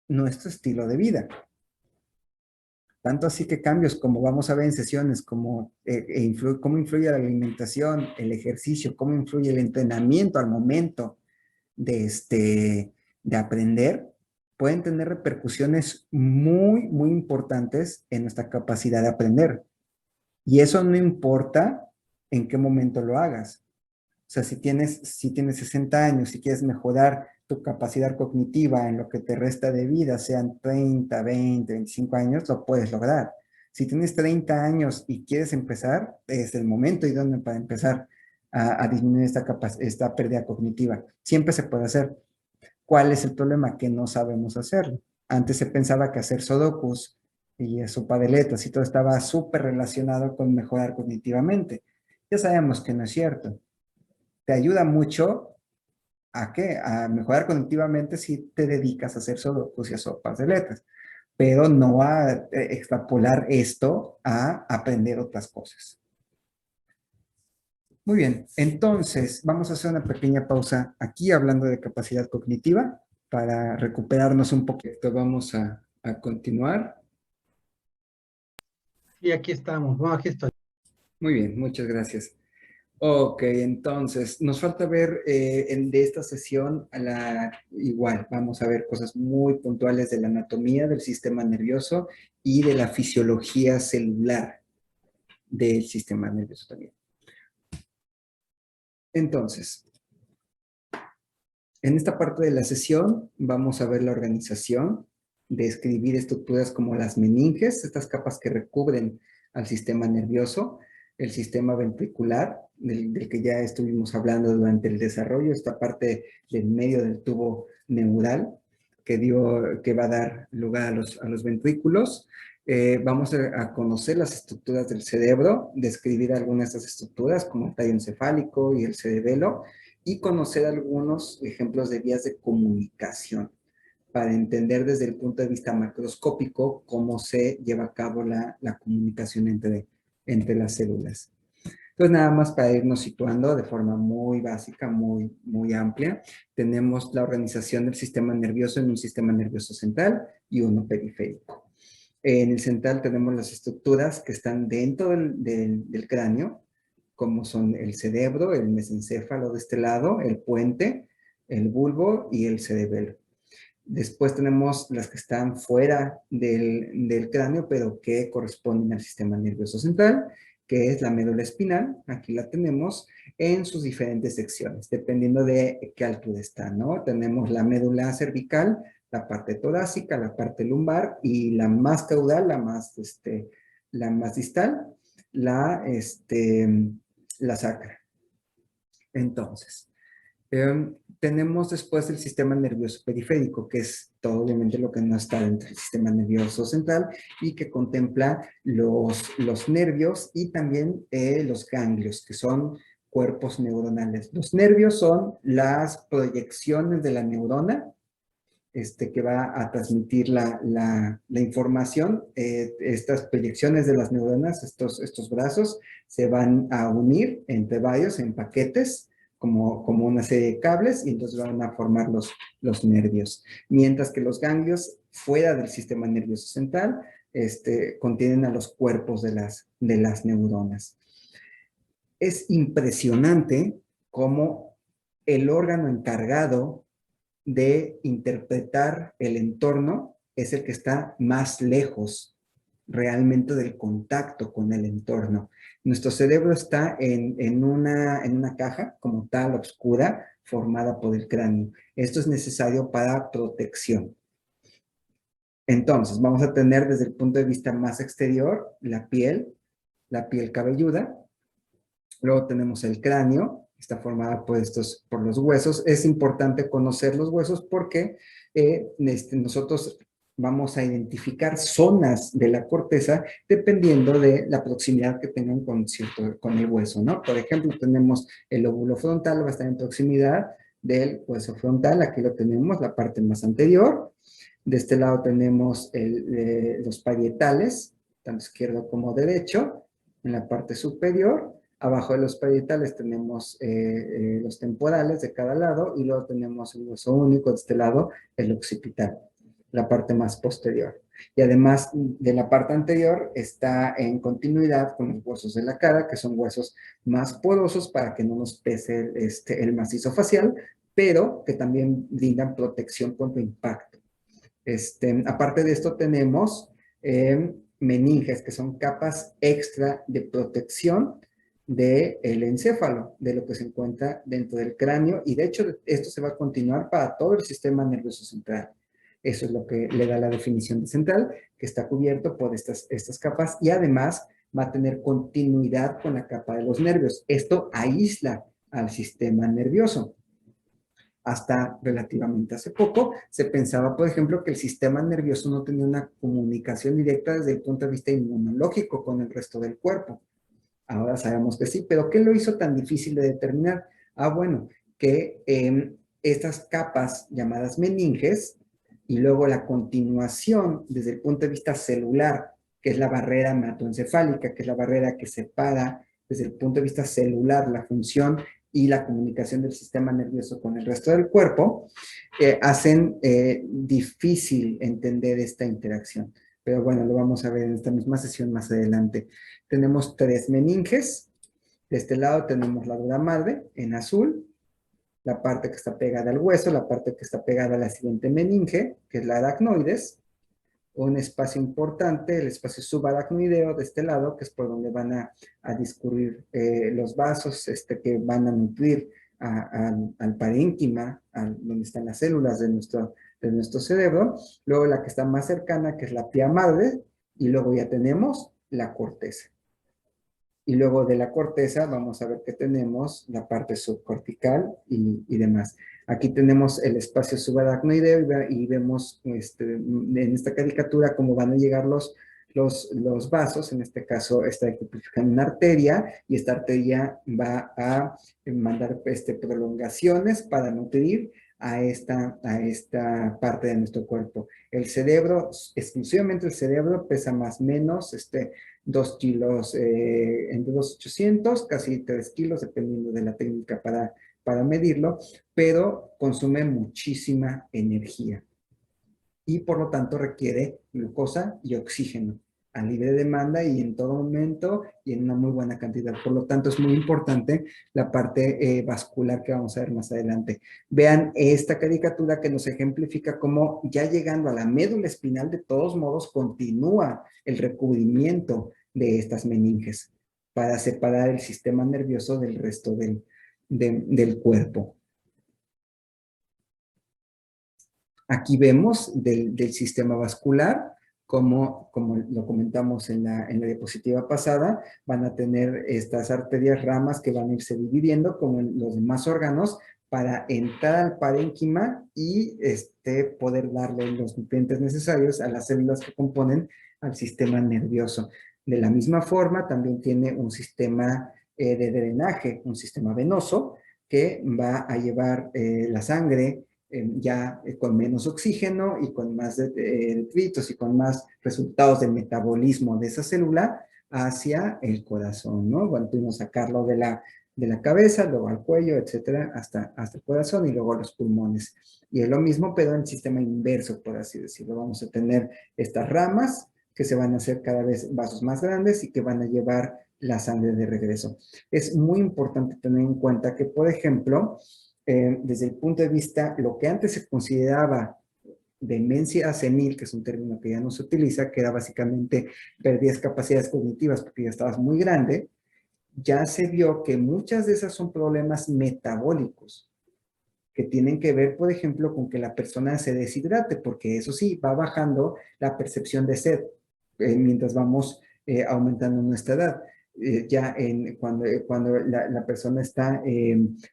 nuestro estilo de vida. Tanto así que cambios como vamos a ver en sesiones, como cómo influye la alimentación, el ejercicio, cómo influye el entrenamiento al momento de aprender, pueden tener repercusiones muy, muy importantes en nuestra capacidad de aprender. Y eso no importa en qué momento lo hagas. O sea, si tienes 60 años, si quieres mejorar tu capacidad cognitiva en lo que te resta de vida, sean 30, 20, 25 años, lo puedes lograr. Si tienes 30 años y quieres empezar, es el momento idóneo para empezar a disminuir esta pérdida cognitiva. Siempre se puede hacer. ¿Cuál es el problema? Que no sabemos hacerlo. Antes se pensaba que hacer sudokus y sopa de letras y todo estaba súper relacionado con mejorar cognitivamente. Ya sabemos que no es cierto. Te ayuda mucho ¿a qué? A mejorar cognitivamente si te dedicas a hacer sudokus y a sopas de letras, pero no a extrapolar esto a aprender otras cosas. Muy bien, entonces vamos a hacer una pequeña pausa aquí hablando de capacidad cognitiva para recuperarnos un poquito. Vamos a continuar. Y aquí estamos. Bueno, aquí estoy. Muy bien, muchas gracias. Ok, entonces nos falta ver de esta sesión igual, vamos a ver cosas muy puntuales de la anatomía del sistema nervioso y de la fisiología celular del sistema nervioso también. Entonces, en esta parte de la sesión vamos a ver la organización, describir estructuras como las meninges, estas capas que recubren al sistema nervioso, el sistema ventricular, del que ya estuvimos hablando durante el desarrollo, esta parte del medio del tubo neural que va a dar lugar a los ventrículos. Vamos a conocer las estructuras del cerebro, describir algunas de estas estructuras como el tallo encefálico y el cerebelo, y conocer algunos ejemplos de vías de comunicación para entender desde el punto de vista macroscópico cómo se lleva a cabo la comunicación entre las células. Entonces, nada más para irnos situando de forma muy básica, muy, muy amplia, tenemos la organización del sistema nervioso en un sistema nervioso central y uno periférico. En el central tenemos las estructuras que están dentro del cráneo, como son el cerebro, el mesencéfalo de este lado, el puente, el bulbo y el cerebelo. Después tenemos las que están fuera del cráneo, pero que corresponden al sistema nervioso central, que es la médula espinal. Aquí la tenemos en sus diferentes secciones, dependiendo de qué altura está, ¿no? Tenemos la médula cervical, la parte torácica, la parte lumbar y la más caudal, la más distal, la sacra. Entonces, tenemos después el sistema nervioso periférico, que es todo obviamente lo que no está dentro del sistema nervioso central y que contempla los nervios y también los ganglios, que son cuerpos neuronales. Los nervios son las proyecciones de la neurona que va a transmitir la información. Estas proyecciones de las neuronas, estos brazos, se van a unir entre varios en paquetes, como una serie de cables, y entonces van a formar los nervios. Mientras que los ganglios, fuera del sistema nervioso central, contienen a los cuerpos de las neuronas. Es impresionante cómo el órgano encargado de interpretar el entorno es el que está más lejos realmente del contacto con el entorno. Nuestro cerebro está en una caja como tal, oscura, formada por el cráneo. Esto es necesario para protección. Entonces, vamos a tener desde el punto de vista más exterior la piel cabelluda. Luego tenemos el cráneo, está formada por los huesos. Es importante conocer los huesos porque nosotros vamos a identificar zonas de la corteza dependiendo de la proximidad que tengan con el hueso, ¿no? Por ejemplo, tenemos el lóbulo frontal, va a estar en proximidad del hueso frontal. Aquí lo tenemos, la parte más anterior. De este lado tenemos los parietales, tanto izquierdo como derecho. en la parte superior. Abajo de los parietales tenemos los temporales de cada lado y luego tenemos el hueso único de este lado, el occipital, la parte más posterior. Y además de la parte anterior está en continuidad con los huesos de la cara, que son huesos más porosos para que no nos pese el macizo facial, pero que también brindan protección contra impacto. Aparte de esto tenemos meninges, que son capas extra de protección del encéfalo, de lo que se encuentra dentro del cráneo, y de hecho esto se va a continuar para todo el sistema nervioso central. Eso es lo que le da la definición de central, que está cubierto por estas capas, y además va a tener continuidad con la capa de los nervios. Esto aísla al sistema nervioso. Hasta relativamente hace poco se pensaba, por ejemplo, que el sistema nervioso no tenía una comunicación directa desde el punto de vista inmunológico con el resto del cuerpo. Ahora sabemos que sí, pero ¿qué lo hizo tan difícil de determinar? Bueno, que estas capas llamadas meninges y luego la continuación desde el punto de vista celular, que es la barrera hematoencefálica, que es la barrera que separa desde el punto de vista celular la función y la comunicación del sistema nervioso con el resto del cuerpo, hacen difícil entender esta interacción. Pero bueno, lo vamos a ver en esta misma sesión más adelante. Tenemos 3 meninges. De este lado tenemos la dura madre en azul, la parte que está pegada al hueso, la parte que está pegada a la siguiente meninge, que es la aracnoides, un espacio importante, el espacio subaracnoideo de este lado, que es por donde van a discurrir los vasos que van a nutrir al parénquima, donde están las células de nuestro cerebro. Luego la que está más cercana, que es la pía madre, y luego ya tenemos la corteza. Y luego de la corteza vamos a ver que tenemos la parte subcortical y demás. Aquí tenemos el espacio subaracnoideo y vemos en esta caricatura cómo van a llegar los vasos. En este caso está ejemplificando una arteria, y esta arteria va a mandar prolongaciones para nutrir a esta parte de nuestro cuerpo. El cerebro, exclusivamente el cerebro, pesa más o menos 2 kilos, entre 2,800, casi 3 kilos, dependiendo de la técnica para medirlo, pero consume muchísima energía y por lo tanto requiere glucosa y oxígeno a libre demanda y en todo momento y en una muy buena cantidad. Por lo tanto, es muy importante la parte vascular que vamos a ver más adelante. Vean esta caricatura que nos ejemplifica cómo ya llegando a la médula espinal, de todos modos, continúa el recubrimiento de estas meninges para separar el sistema nervioso del resto del cuerpo. Aquí vemos del sistema vascular, como lo comentamos en la diapositiva pasada, van a tener estas arterias ramas que van a irse dividiendo como en los demás órganos para entrar al parénquima y poder darle los nutrientes necesarios a las células que componen al sistema nervioso. De la misma forma, también tiene un sistema de drenaje, un sistema venoso, que va a llevar la sangre ya con menos oxígeno y con más detritos y con más resultados de metabolismo de esa célula hacia el corazón, ¿no? Bueno, tuvimos sacarlo de la cabeza, luego al cuello, etcétera, hasta el corazón y luego los pulmones. Y es lo mismo, pero en el sistema inverso, por así decirlo. Vamos a tener estas ramas que se van a hacer cada vez vasos más grandes y que van a llevar la sangre de regreso. Es muy importante tener en cuenta que, por ejemplo, desde el punto de vista, lo que antes se consideraba demencia senil, que es un término que ya no se utiliza, que era básicamente perdías capacidades cognitivas porque ya estabas muy grande, ya se vio que muchas de esas son problemas metabólicos que tienen que ver, por ejemplo, con que la persona se deshidrate, porque eso sí, va bajando la percepción de sed mientras vamos aumentando nuestra edad. Cuando la persona está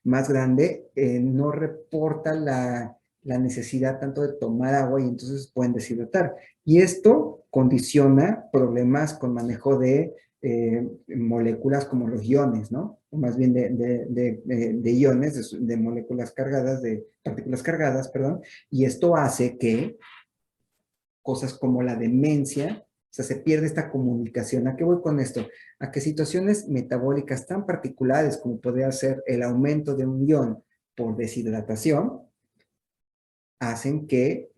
más grande, no reporta la necesidad tanto de tomar agua y entonces pueden deshidratar. Y esto condiciona problemas con manejo de moléculas como los iones, ¿no? O más bien de iones, de moléculas cargadas, de partículas cargadas, perdón. Y esto hace que cosas como la demencia O sea, se pierde esta comunicación. ¿A qué voy con esto? A que situaciones metabólicas tan particulares como podría ser el aumento de un ion por deshidratación, hacen que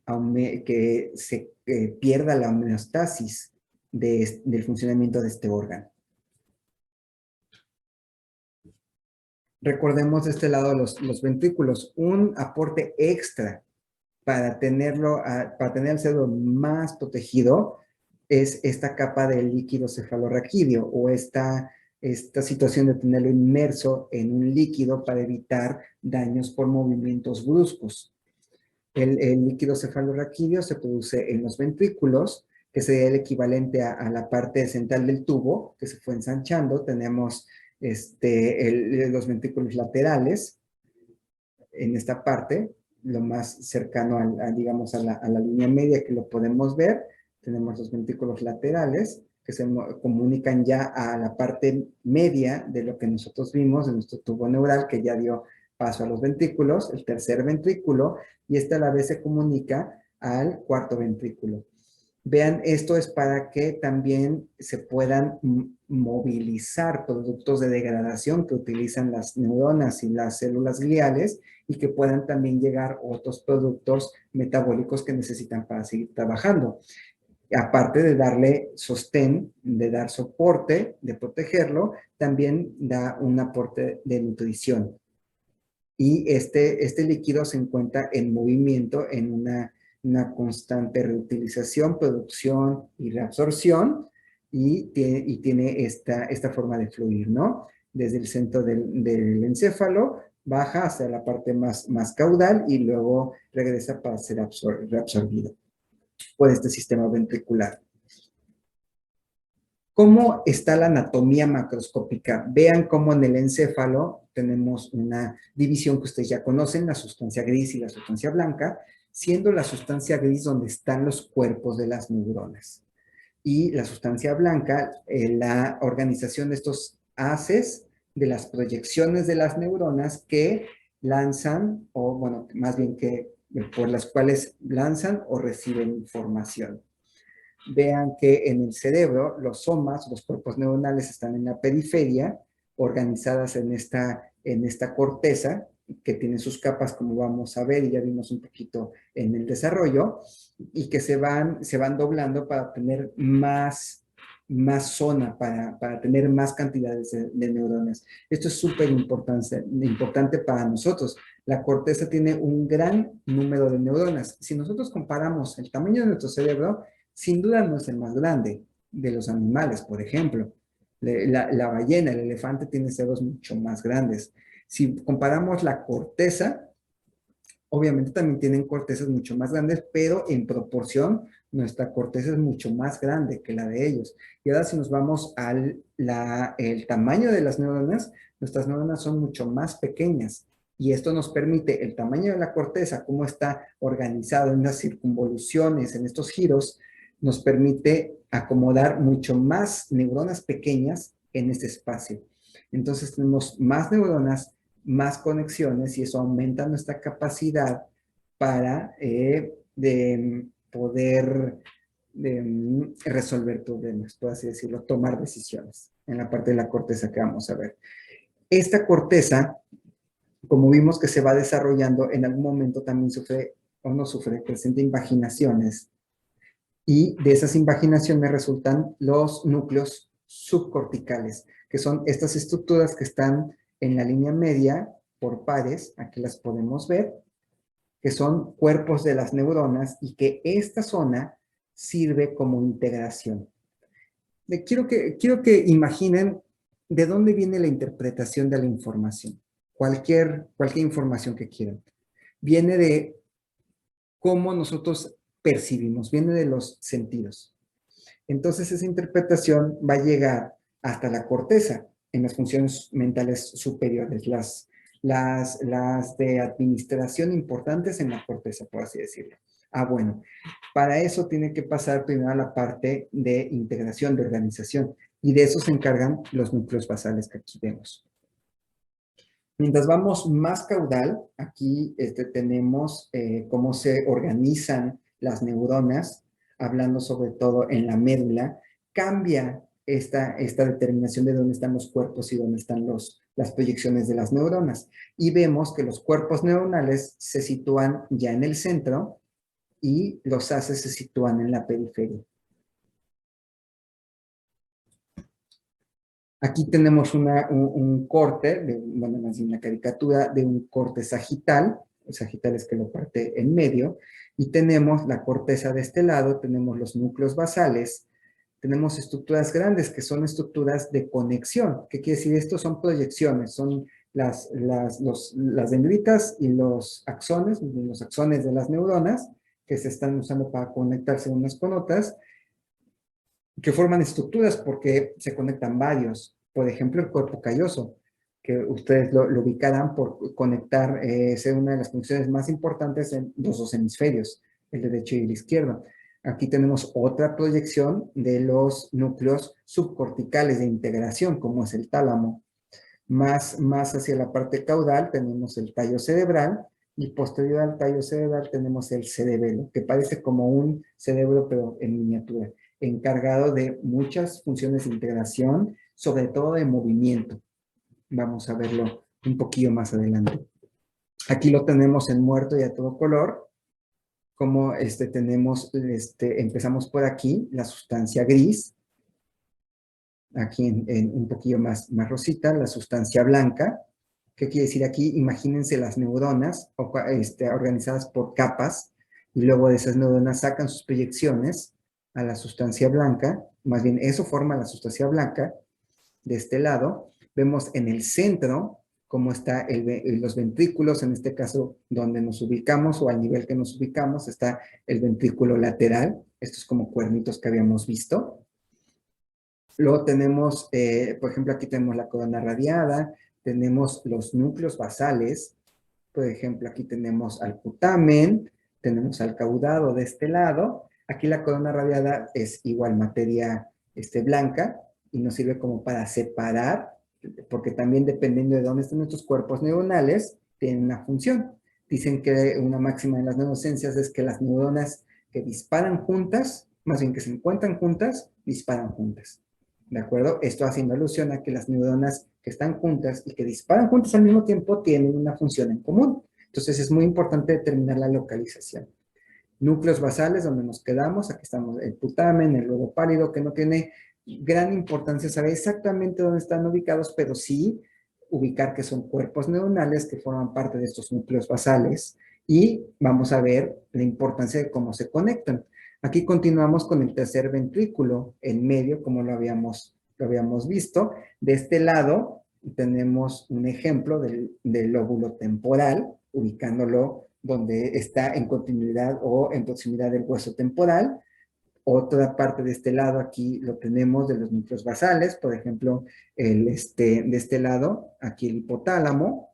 se pierda la homeostasis del funcionamiento de este órgano. Recordemos de este lado los ventrículos, un aporte extra para tener el cerebro más protegido es esta capa del líquido cefalorraquídeo o esta situación de tenerlo inmerso en un líquido para evitar daños por movimientos bruscos. El líquido cefalorraquídeo se produce en los ventrículos, que sería el equivalente a la parte central del tubo, que se fue ensanchando. Tenemos los ventrículos laterales en esta parte, lo más cercano digamos, a la línea media que lo podemos ver. Tenemos los ventrículos laterales que se comunican ya a la parte media de lo que nosotros vimos, de nuestro tubo neural, que ya dio paso a los ventrículos, el tercer ventrículo, y esta a la vez se comunica al cuarto ventrículo. Vean, esto es para que también se puedan movilizar productos de degradación que utilizan las neuronas y las células gliales y que puedan también llegar otros productos metabólicos que necesitan para seguir trabajando. Aparte de darle sostén, de dar soporte, de protegerlo, también da un aporte de nutrición. Y este líquido se encuentra en movimiento, en una constante reutilización, producción y reabsorción, y tiene esta forma de fluir, ¿no? Desde el centro del encéfalo, baja hacia la parte más caudal y luego regresa para ser reabsorbido por este sistema ventricular. ¿Cómo está la anatomía macroscópica? Vean cómo en el encéfalo tenemos una división que ustedes ya conocen, la sustancia gris y la sustancia blanca, siendo la sustancia gris donde están los cuerpos de las neuronas. Y la sustancia blanca, la organización de estos haces, de las proyecciones de las neuronas que lanzan, o bueno, más bien que por las cuales lanzan o reciben información. Vean que en el cerebro los somas, los cuerpos neuronales, están en la periferia, organizadas en esta corteza, que tiene sus capas, como vamos a ver, y ya vimos un poquito en el desarrollo, y que se van doblando para tener más zona, para tener más cantidades de neuronas. Esto es súper importante para nosotros. La corteza tiene un gran número de neuronas. Si nosotros comparamos el tamaño de nuestro cerebro, sin duda no es el más grande de los animales, por ejemplo. La ballena, el elefante tiene cerebros mucho más grandes. Si comparamos la corteza, obviamente también tienen cortezas mucho más grandes, pero en proporción nuestra corteza es mucho más grande que la de ellos. Y ahora si nos vamos al el tamaño de las neuronas, nuestras neuronas son mucho más pequeñas. Y esto nos permite el tamaño de la corteza, cómo está organizado en las circunvoluciones, en estos giros, nos permite acomodar mucho más neuronas pequeñas en este espacio. Entonces tenemos más neuronas, más conexiones, y eso aumenta nuestra capacidad para poder resolver problemas, por así decirlo, tomar decisiones en la parte de la corteza que vamos a ver. Esta corteza, como vimos que se va desarrollando, en algún momento también sufre o no sufre, presenta invaginaciones, y de esas invaginaciones resultan los núcleos subcorticales, que son estas estructuras que están en la línea media por pares, aquí las podemos ver, que son cuerpos de las neuronas y que esta zona sirve como integración. Quiero que imaginen de dónde viene la interpretación de la información. Cualquier información que quieran. Viene de cómo nosotros percibimos, viene de los sentidos. Entonces esa interpretación va a llegar hasta la corteza en las funciones mentales superiores, las de administración importantes en la corteza, por así decirlo. Bueno, para eso tiene que pasar primero a la parte de integración, de organización, y de eso se encargan los núcleos basales que aquí vemos. Mientras vamos más caudal, aquí tenemos cómo se organizan las neuronas hablando sobre todo en la médula, cambia esta determinación de dónde están los cuerpos y dónde están las proyecciones de las neuronas. Y vemos que los cuerpos neuronales se sitúan ya en el centro y los haces se sitúan en la periferia. Aquí tenemos un corte, bueno, más bien una caricatura de un corte sagital. El sagital es que lo parte en medio. Y tenemos la corteza de este lado, tenemos los núcleos basales, tenemos estructuras grandes que son estructuras de conexión. ¿Qué quiere decir? Estos son proyecciones, son las dendritas y los axones de las neuronas que se están usando para conectarse unas con otras, que forman estructuras porque se conectan varios. Por ejemplo, el cuerpo calloso, que ustedes lo ubicarán por conectar, ser una de las conexiones más importantes en los dos hemisferios, el derecho y el izquierdo. Aquí tenemos otra proyección de los núcleos subcorticales de integración, como es el tálamo. Más hacia la parte caudal tenemos el tallo cerebral, y posterior al tallo cerebral tenemos el cerebelo, que parece como un cerebro pero en miniatura, encargado de muchas funciones de integración, sobre todo de movimiento. Vamos a verlo un poquillo más adelante. Aquí lo tenemos en muerto y a todo color, como empezamos por aquí, la sustancia gris, aquí en un poquillo más rosita, la sustancia blanca. ¿Qué quiere decir aquí? Imagínense las neuronas organizadas por capas, y luego de esas neuronas sacan sus proyecciones a la sustancia blanca, más bien eso forma la sustancia blanca. De este lado, vemos en el centro cómo están los ventrículos, en este caso donde nos ubicamos o al nivel que nos ubicamos, está el ventrículo lateral, estos como cuernitos que habíamos visto. Luego tenemos, por ejemplo, aquí tenemos la corona radiada, tenemos los núcleos basales, por ejemplo, aquí tenemos al putamen, tenemos al caudado de este lado. Aquí la corona radiada es igual materia blanca y nos sirve como para separar, porque también dependiendo de dónde están nuestros cuerpos neuronales, tienen una función. Dicen que una máxima de las neurociencias es que las neuronas que disparan juntas, más bien que se encuentran juntas, disparan juntas. ¿De acuerdo? Esto haciendo alusión a que las neuronas que están juntas y que disparan juntas al mismo tiempo tienen una función en común. Entonces es muy importante determinar la localización. Núcleos basales, donde nos quedamos, aquí estamos el putamen, el lobo pálido, que no tiene gran importancia saber exactamente dónde están ubicados, pero sí ubicar que son cuerpos neuronales que forman parte de estos núcleos basales, y vamos a ver la importancia de cómo se conectan. Aquí continuamos con el tercer ventrículo en medio, como lo habíamos visto. De este lado tenemos un ejemplo del lóbulo temporal, ubicándolo donde está en continuidad o en proximidad del hueso temporal. Otra parte de este lado aquí lo tenemos de los núcleos basales, por ejemplo, de este lado, aquí el hipotálamo,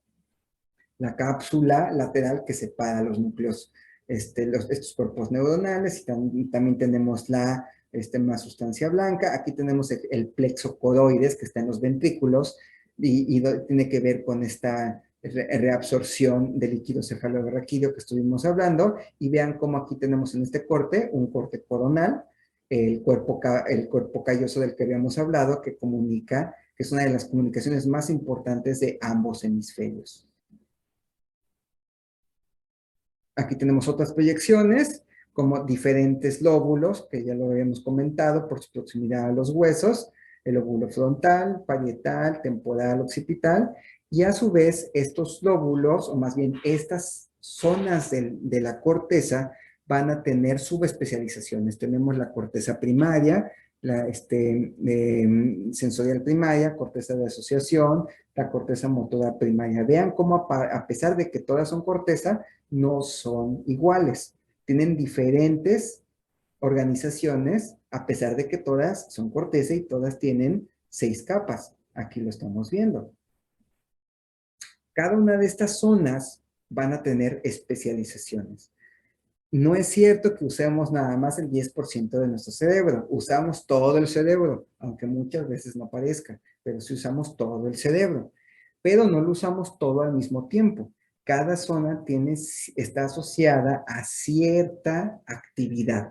la cápsula lateral que separa los núcleos, estos cuerpos neuronales, y también tenemos más sustancia blanca. Aquí tenemos el plexo coroides que está en los ventrículos y tiene que ver con esta reabsorción de líquido cefalorraquídeo que estuvimos hablando, y vean cómo aquí tenemos en este corte, un corte coronal, el cuerpo calloso del que habíamos hablado, que comunica, que es una de las comunicaciones más importantes de ambos hemisferios. Aquí tenemos otras proyecciones, como diferentes lóbulos, que ya lo habíamos comentado por su proximidad a los huesos, el lóbulo frontal, parietal, temporal, occipital, y a su vez estos lóbulos, o más bien estas zonas de la corteza, van a tener subespecializaciones. Tenemos la corteza primaria, la sensorial primaria, corteza de asociación, la corteza motora primaria. Vean cómo a pesar de que todas son corteza, no son iguales. Tienen diferentes organizaciones, a pesar de que todas son corteza y todas tienen 6 capas. Aquí lo estamos viendo. Cada una de estas zonas van a tener especializaciones. No es cierto que usemos nada más el 10% de nuestro cerebro. Usamos todo el cerebro, aunque muchas veces no parezca, pero sí usamos todo el cerebro. Pero no lo usamos todo al mismo tiempo. Cada zona está asociada a cierta actividad.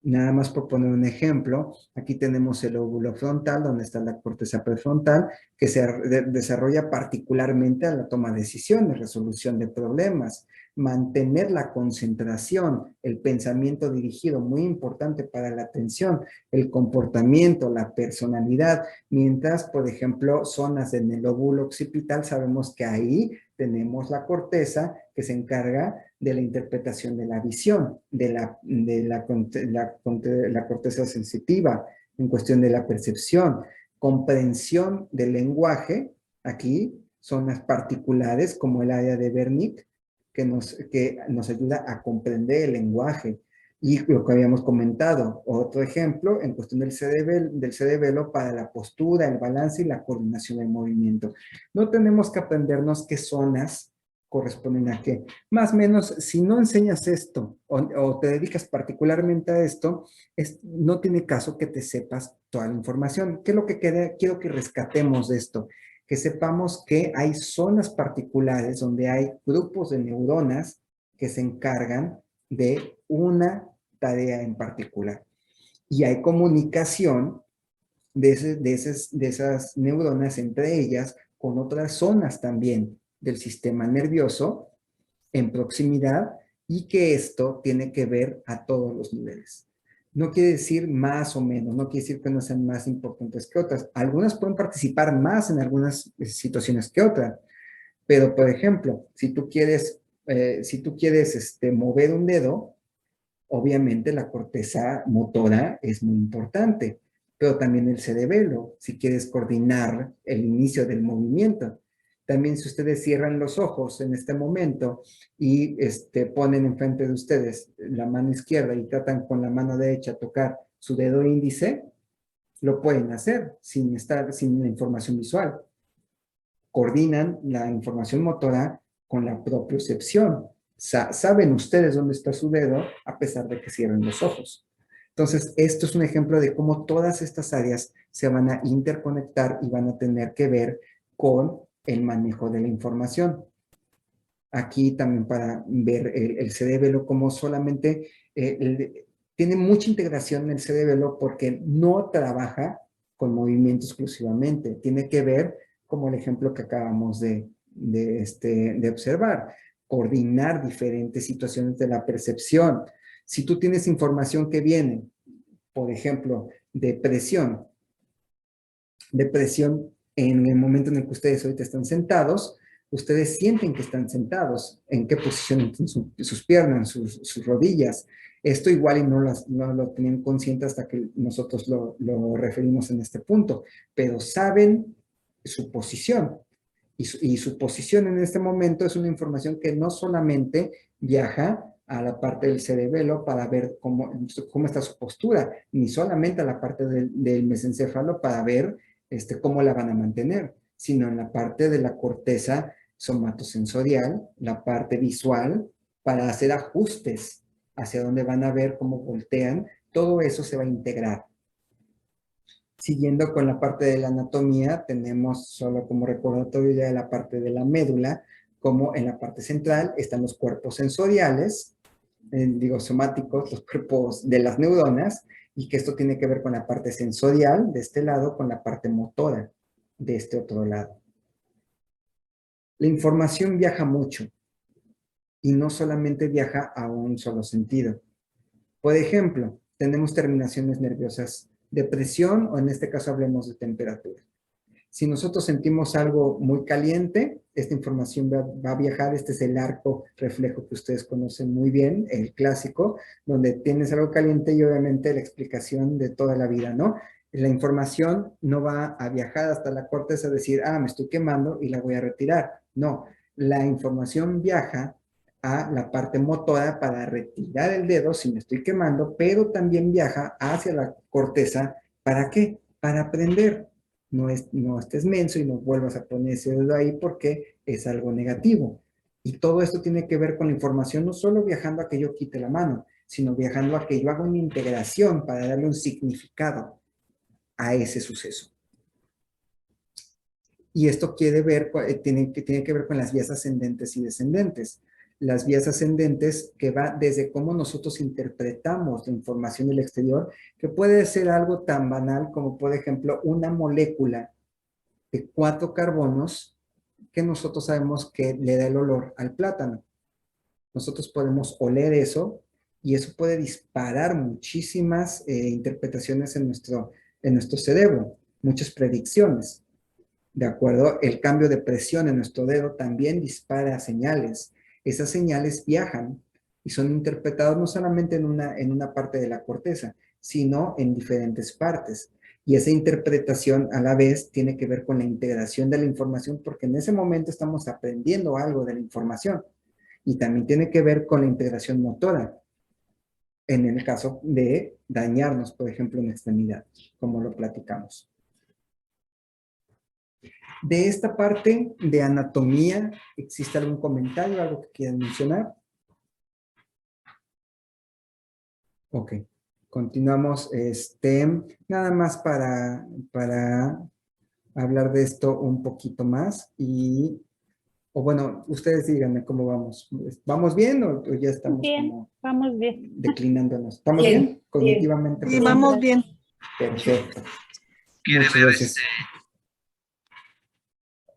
Nada más por poner un ejemplo, aquí tenemos el lóbulo frontal, donde está la corteza prefrontal, que se desarrolla particularmente a la toma de decisiones, resolución de problemas, mantener la concentración, el pensamiento dirigido, muy importante para la atención, el comportamiento, la personalidad, mientras, por ejemplo, zonas en el lóbulo occipital, sabemos que ahí tenemos la corteza que se encarga de la interpretación de la visión, de la corteza sensitiva, en cuestión de la percepción, comprensión del lenguaje, aquí, zonas particulares como el área de Wernicke, que nos ayuda a comprender el lenguaje. Y lo que habíamos comentado, otro ejemplo, en cuestión del cerebelo para la postura, el balance y la coordinación del movimiento. No tenemos que aprendernos qué zonas corresponden a qué. Más o menos, si no enseñas esto o te dedicas particularmente a esto, no tiene caso que te sepas toda la información. ¿Qué es lo que quiero que rescatemos de esto? Que sepamos que hay zonas particulares donde hay grupos de neuronas que se encargan de una tarea en particular. Y hay comunicación de esas neuronas entre ellas con otras zonas también del sistema nervioso en proximidad y que esto tiene que ver a todos los niveles. No quiere decir más o menos, no quiere decir que no sean más importantes que otras. Algunas pueden participar más en algunas situaciones que otras, pero por ejemplo, si tú quieres mover un dedo, obviamente la corteza motora es muy importante, pero también el cerebelo, si quieres coordinar el inicio del movimiento. También si ustedes cierran los ojos en este momento y ponen enfrente de ustedes la mano izquierda y tratan con la mano derecha tocar su dedo índice, lo pueden hacer sin la información visual. Coordinan la información motora con la propiocepción. Saben ustedes dónde está su dedo a pesar de que cierren los ojos. Entonces, esto es un ejemplo de cómo todas estas áreas se van a interconectar y van a tener que ver con el manejo de la información. Aquí también para ver el cerebelo como solamente tiene mucha integración en el cerebelo porque no trabaja con movimiento exclusivamente. Tiene que ver como el ejemplo que acabamos de observar, coordinar diferentes situaciones de la percepción. Si tú tienes información que viene, por ejemplo, de presión en el momento en el que ustedes ahorita están sentados, ustedes sienten que están sentados, en qué posición están sus piernas, sus rodillas. Esto igual y no lo tenían consciente hasta que nosotros lo referimos en este punto, pero saben su posición. Y su posición en este momento es una información que no solamente viaja a la parte del cerebelo para ver cómo está su postura, ni solamente a la parte del mesencéfalo para ver cómo la van a mantener, sino en la parte de la corteza somatosensorial, la parte visual, para hacer ajustes hacia dónde van a ver, cómo voltean, todo eso se va a integrar. Siguiendo con la parte de la anatomía, tenemos solo como recordatorio ya de la parte de la médula, como en la parte central están los cuerpos sensoriales, somáticos, los cuerpos de las neuronas, y que esto tiene que ver con la parte sensorial de este lado, con la parte motora de este otro lado. La información viaja mucho y no solamente viaja a un solo sentido. Por ejemplo, tenemos terminaciones nerviosas de presión o en este caso hablemos de temperatura. Si nosotros sentimos algo muy caliente, esta información va a viajar. Este es el arco reflejo que ustedes conocen muy bien, el clásico, donde tienes algo caliente y obviamente la explicación de toda la vida, ¿no? La información no va a viajar hasta la corteza a decir, me estoy quemando y la voy a retirar. No, la información viaja a la parte motora para retirar el dedo si me estoy quemando, pero también viaja hacia la corteza. ¿Para qué? Para aprender. No estés menso y no vuelvas a poner ese dedo ahí porque es algo negativo. Y todo esto tiene que ver con la información, no solo viajando a que yo quite la mano, sino viajando a que yo haga una integración para darle un significado a ese suceso. Y esto tiene que ver con las vías ascendentes y descendentes. las vías ascendentes, que va desde cómo nosotros interpretamos la información del exterior, que puede ser algo tan banal como, por ejemplo, una molécula de 4 carbonos que nosotros sabemos que le da el olor al plátano. Nosotros podemos oler eso y eso puede disparar muchísimas interpretaciones en nuestro cerebro, muchas predicciones. ¿De acuerdo? El cambio de presión en nuestro dedo también dispara señales. Esas señales viajan y son interpretadas no solamente en una parte de la corteza, sino en diferentes partes. Y esa interpretación a la vez tiene que ver con la integración de la información, porque en ese momento estamos aprendiendo algo de la información. Y también tiene que ver con la integración motora, en el caso de dañarnos, por ejemplo, una extremidad, como lo platicamos. De esta parte de anatomía, ¿existe algún comentario, algo que quieran mencionar? Ok, continuamos. Nada más para hablar de esto un poquito más o bueno, ustedes díganme cómo vamos. ¿Vamos bien o ya estamos Bien, como vamos bien. declinándonos? ¿Estamos Bien, bien? Cognitivamente. Sí, vamos bien. Perfecto. Muchas gracias.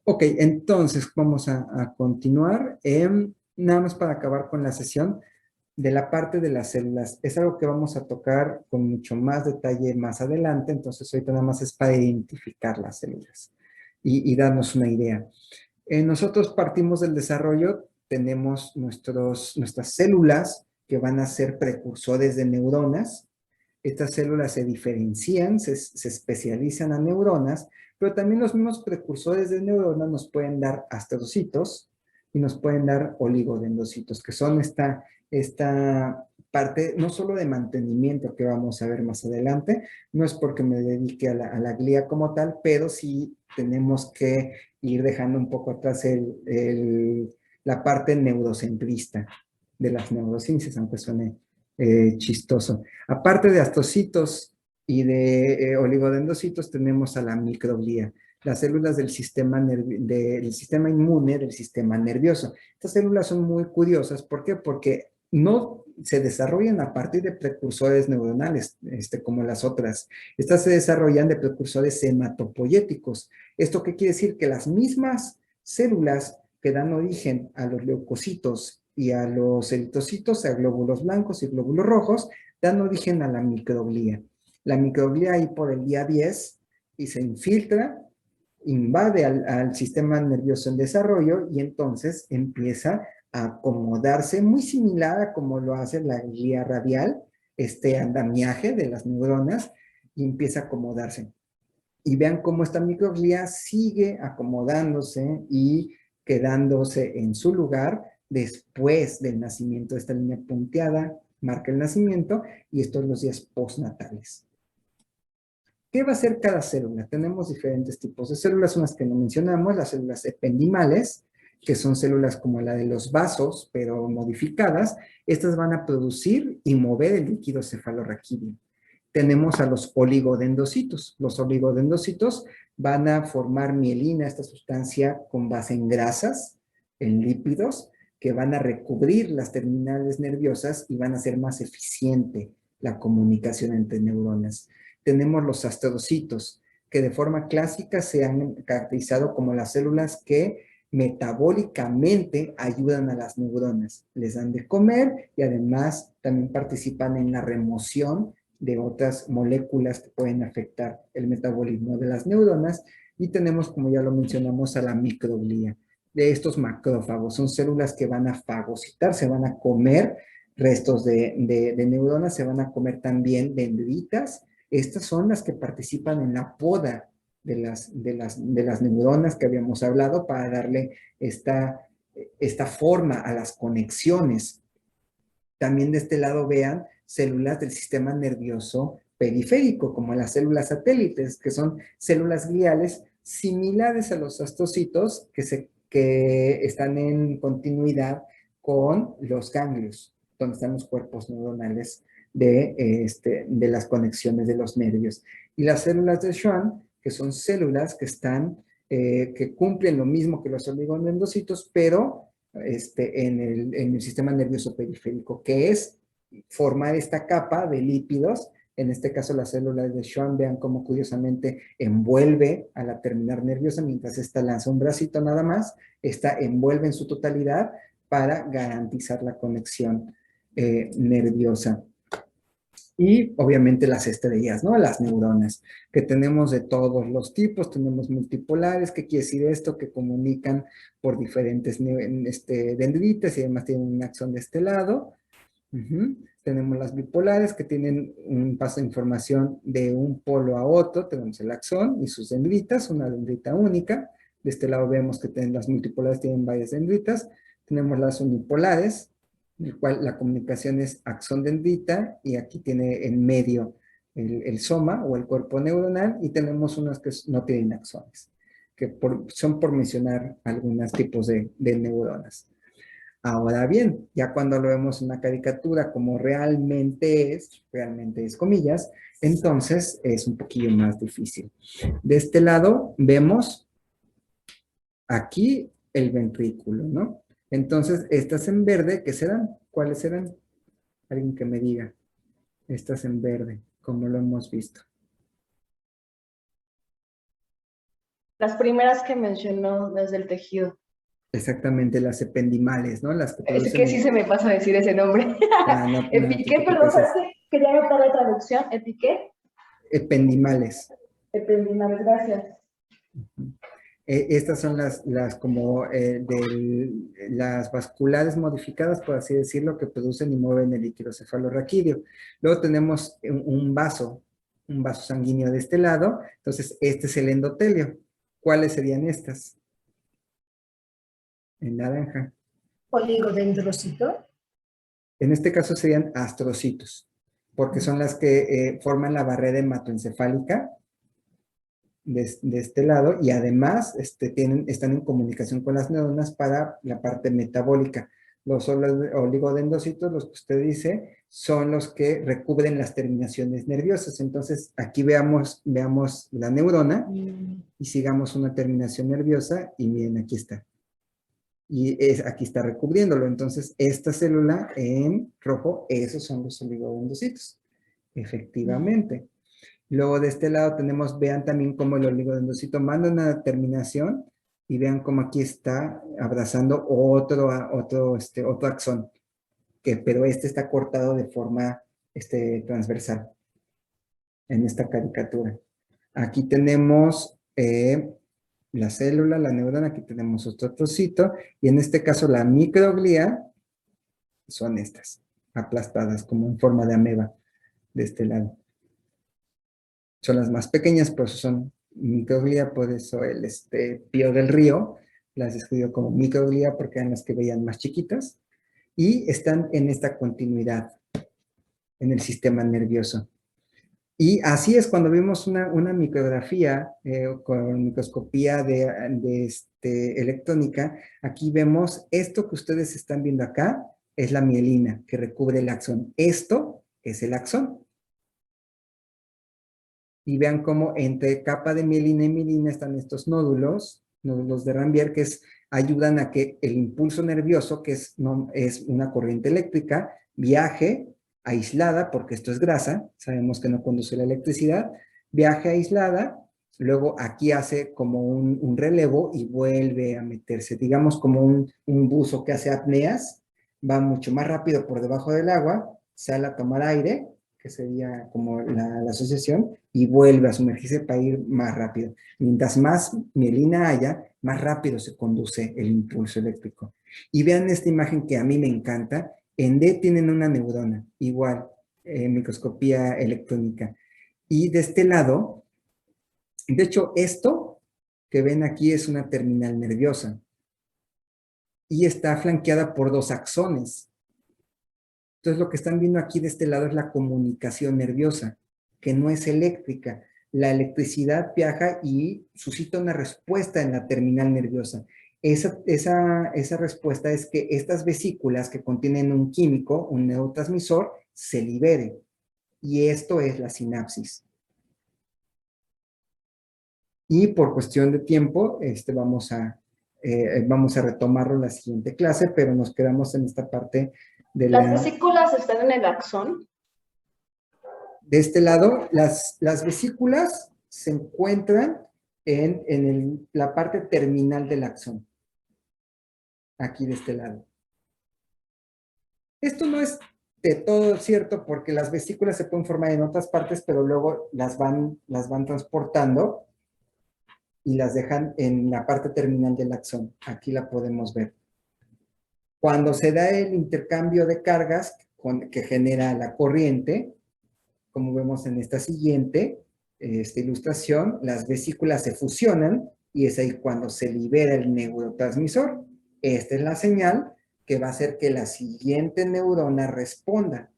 Ok, entonces vamos a continuar. Nada más para acabar con la sesión de la parte de las células. Es algo que vamos a tocar con mucho más detalle más adelante, entonces ahorita nada más es para identificar las células y darnos una idea. Nosotros partimos del desarrollo, tenemos nuestras células que van a ser precursores de neuronas. Estas células se diferencian, se especializan a neuronas, pero también los mismos precursores de neuronas nos pueden dar astrodocitos y nos pueden dar oligodendrocitos, que son esta parte no solo de mantenimiento que vamos a ver más adelante, no es porque me dedique a la glía como tal, pero sí tenemos que ir dejando un poco atrás la parte neurocentrista de las neurociencias, aunque suene chistoso. Aparte de astrocitos y de oligodendrocitos, tenemos a la microglía, las células del sistema inmune, del sistema nervioso. Estas células son muy curiosas. ¿Por qué? Porque no se desarrollan a partir de precursores neuronales, como las otras. Estas se desarrollan de precursores hematopoyéticos. ¿Esto qué quiere decir? Que las mismas células que dan origen a los leucocitos y a los eritrocitos, a glóbulos blancos y glóbulos rojos, dan origen a la microglía. La microglía ahí por el día 10 y se infiltra, invade al sistema nervioso en desarrollo y entonces empieza a acomodarse, muy similar a como lo hace la glía radial, este andamiaje de las neuronas, y empieza a acomodarse. Y vean cómo esta microglía sigue acomodándose y quedándose en su lugar después del nacimiento. Esta línea punteada marca el nacimiento y estos los días postnatales. ¿Qué va a hacer cada célula? Tenemos diferentes tipos de células, unas que no mencionamos, las células ependimales, que son células como la de los vasos, pero modificadas. Estas van a producir y mover el líquido cefalorraquídeo. Tenemos a los oligodendrocitos. Los oligodendrocitos van a formar mielina, esta sustancia con base en grasas, en lípidos, que van a recubrir las terminales nerviosas y van a hacer más eficiente la comunicación entre neuronas. Tenemos los astrodocitos, que de forma clásica se han caracterizado como las células que metabólicamente ayudan a las neuronas. Les dan de comer y además también participan en la remoción de otras moléculas que pueden afectar el metabolismo de las neuronas. Y tenemos, como ya lo mencionamos, a la microglía. De estos macrófagos, son células que van a fagocitar, se van a comer restos de neuronas, se van a comer también dendritas. Estas son las que participan en la poda de las neuronas que habíamos hablado para darle esta forma a las conexiones. También de este lado vean células del sistema nervioso periférico, como las células satélites, que son células gliales similares a los astrocitos que están en continuidad con los ganglios, donde están los cuerpos neuronales de las conexiones de los nervios. Y las células de Schwann, que son células que cumplen lo mismo que los oligodendrocitos, pero en el sistema nervioso periférico, que es formar esta capa de lípidos. En este caso, las células de Schwann, vean cómo curiosamente envuelve a la terminal nerviosa, mientras esta lanza un bracito nada más, esta envuelve en su totalidad para garantizar la conexión nerviosa. Y obviamente las estrellas, ¿no? Las neuronas, que tenemos de todos los tipos, tenemos multipolares. ¿Qué quiere decir esto? Que comunican por diferentes dendritas y además tienen un axón de este lado. Tenemos las bipolares, que tienen un paso de información de un polo a otro. Tenemos el axón y sus dendritas, una dendrita única. De este lado vemos que las multipolares tienen varias dendritas. Tenemos las unipolares, en el cual la comunicación es axón-dendrita, y aquí tiene en medio el soma o el cuerpo neuronal, y tenemos unas que no tienen axones, que son por mencionar algunos tipos de neuronas. Ahora bien, ya cuando lo vemos en una caricatura como realmente es comillas, entonces es un poquillo más difícil. De este lado vemos aquí el ventrículo, ¿no? Entonces, estas en verde, ¿qué serán? ¿Cuáles serán? Alguien que me diga. Estas en verde, como lo hemos visto. Las primeras que mencionó desde el tejido. Exactamente, las ependimales, ¿no? Las que Es que sí se me pasa a decir ese nombre. Epiqué, perdón, ¿sabes qué? Quería anotar la traducción. ¿Epiqué? Ependimales. Ependimales, gracias. Estas son las las vasculares modificadas, por así decirlo, que producen y mueven el líquido cefalorraquídeo. Luego tenemos un vaso sanguíneo de este lado. Entonces, este es el endotelio. ¿Cuáles serían estas? En naranja. Oligodendrocito. En este caso serían astrocitos, porque son las que forman la barrera hematoencefálica de este lado, y además están en comunicación con las neuronas para la parte metabólica. Los oligodendrocitos, los que usted dice, son los que recubren las terminaciones nerviosas. Entonces, aquí veamos la neurona y sigamos una terminación nerviosa, y miren, aquí está. Y aquí está recubriéndolo. Entonces, esta célula en rojo, esos son los oligodendrocitos. Efectivamente. Luego de este lado tenemos, vean también cómo el oligodendrocito manda una terminación, y vean cómo aquí está abrazando otro axón, pero este está cortado de forma transversal en esta caricatura. Aquí tenemos la célula, la neurona, aquí tenemos otro trocito, y en este caso la microglía son estas, aplastadas como en forma de ameba de este lado. Son las más pequeñas, por eso son microglía, por eso el Pío del Río las escribió como microglía, porque eran las que veían más chiquitas, y están en esta continuidad en el sistema nervioso. Y así es cuando vemos una micrografía con microscopía electrónica. Aquí vemos esto que ustedes están viendo acá, es la mielina que recubre el axón. Esto es el axón. Y vean cómo entre capa de mielina y mielina están estos nódulos de Ranvier, que ayudan a que el impulso nervioso, que es una corriente eléctrica, viaje aislada, porque esto es grasa, sabemos que no conduce la electricidad, viaje aislada, luego aquí hace como un relevo y vuelve a meterse, digamos como un buzo que hace apneas, va mucho más rápido por debajo del agua, sale a tomar aire, que sería como la asociación, y vuelve a sumergirse para ir más rápido. Mientras más mielina haya, más rápido se conduce el impulso eléctrico. Y vean esta imagen que a mí me encanta. En D tienen una neurona, igual, microscopía electrónica. Y de este lado, de hecho, esto que ven aquí es una terminal nerviosa. Y está flanqueada por dos axones. Entonces, lo que están viendo aquí de este lado es la comunicación nerviosa, que no es eléctrica. La electricidad viaja y suscita una respuesta en la terminal nerviosa. Esa respuesta es que estas vesículas que contienen un químico, un neurotransmisor, se liberen. Y esto es la sinapsis. Y por cuestión de tiempo, vamos a Vamos a retomarlo en la siguiente clase, pero nos quedamos en esta parte de ¿Las vesículas están en el axón? De este lado, las vesículas se encuentran en la parte terminal del axón. Aquí de este lado. Esto no es de todo cierto porque las vesículas se pueden formar en otras partes, pero luego las van transportando y las dejan en la parte terminal del axón. Aquí la podemos ver. Cuando se da el intercambio de cargas que genera la corriente, como vemos en esta siguiente ilustración, las vesículas se fusionan y es ahí cuando se libera el neurotransmisor. Esta es la señal que va a hacer que la siguiente neurona responda.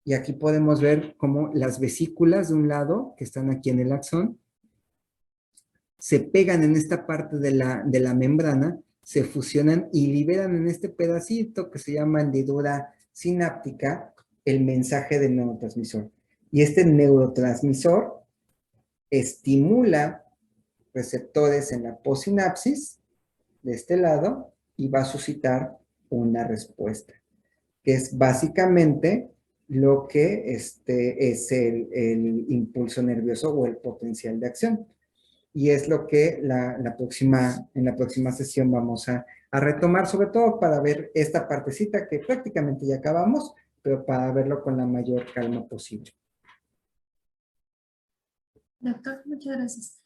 Y aquí podemos ver cómo las vesículas de un lado, que están aquí en el axón, se pegan en esta parte de la membrana, se fusionan y liberan en este pedacito que se llama hendidura sináptica el mensaje del neurotransmisor. Y este neurotransmisor estimula receptores en la possinapsis de este lado y va a suscitar una respuesta, que es básicamente lo que es el impulso nervioso o el potencial de acción. Y es lo que en la próxima sesión vamos a retomar, sobre todo para ver esta partecita que prácticamente ya acabamos, pero para verlo con la mayor calma posible. Doctor, muchas gracias.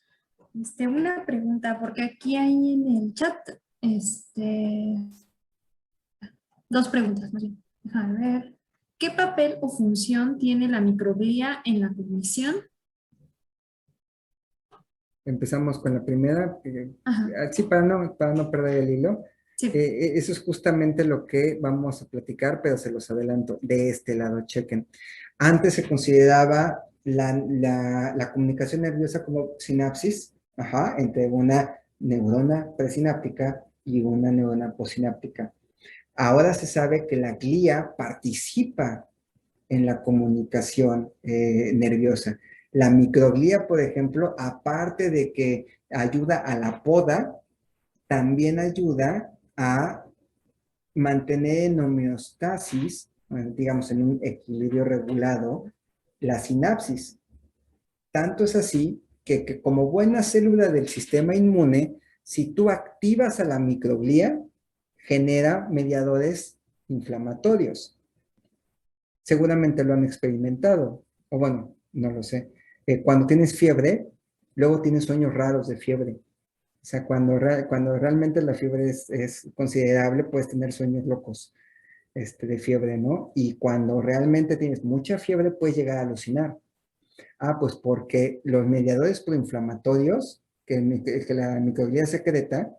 Una pregunta, porque aquí hay en el chat, dos preguntas, más bien. Déjame ver. ¿Qué papel o función tiene la microglía en la cognición? Empezamos con la primera. Ajá. Sí, para no perder el hilo. Sí. Eso es justamente lo que vamos a platicar, pero se los adelanto. De este lado, chequen. Antes se consideraba la comunicación nerviosa como sinapsis, entre una neurona presináptica y una neurona postsináptica. Ahora se sabe que la glía participa en la comunicación nerviosa. La microglía, por ejemplo, aparte de que ayuda a la poda, también ayuda a mantener en homeostasis, digamos en un equilibrio regulado, la sinapsis. Tanto es así que como buena célula del sistema inmune, si tú activas a la microglía, genera mediadores inflamatorios. Seguramente lo han experimentado, o bueno, no lo sé. Cuando tienes fiebre, luego tienes sueños raros de fiebre. O sea, cuando realmente la fiebre es considerable, puedes tener sueños locos de fiebre, ¿no? Y cuando realmente tienes mucha fiebre, puedes llegar a alucinar. Pues porque los mediadores proinflamatorios que la microglía secreta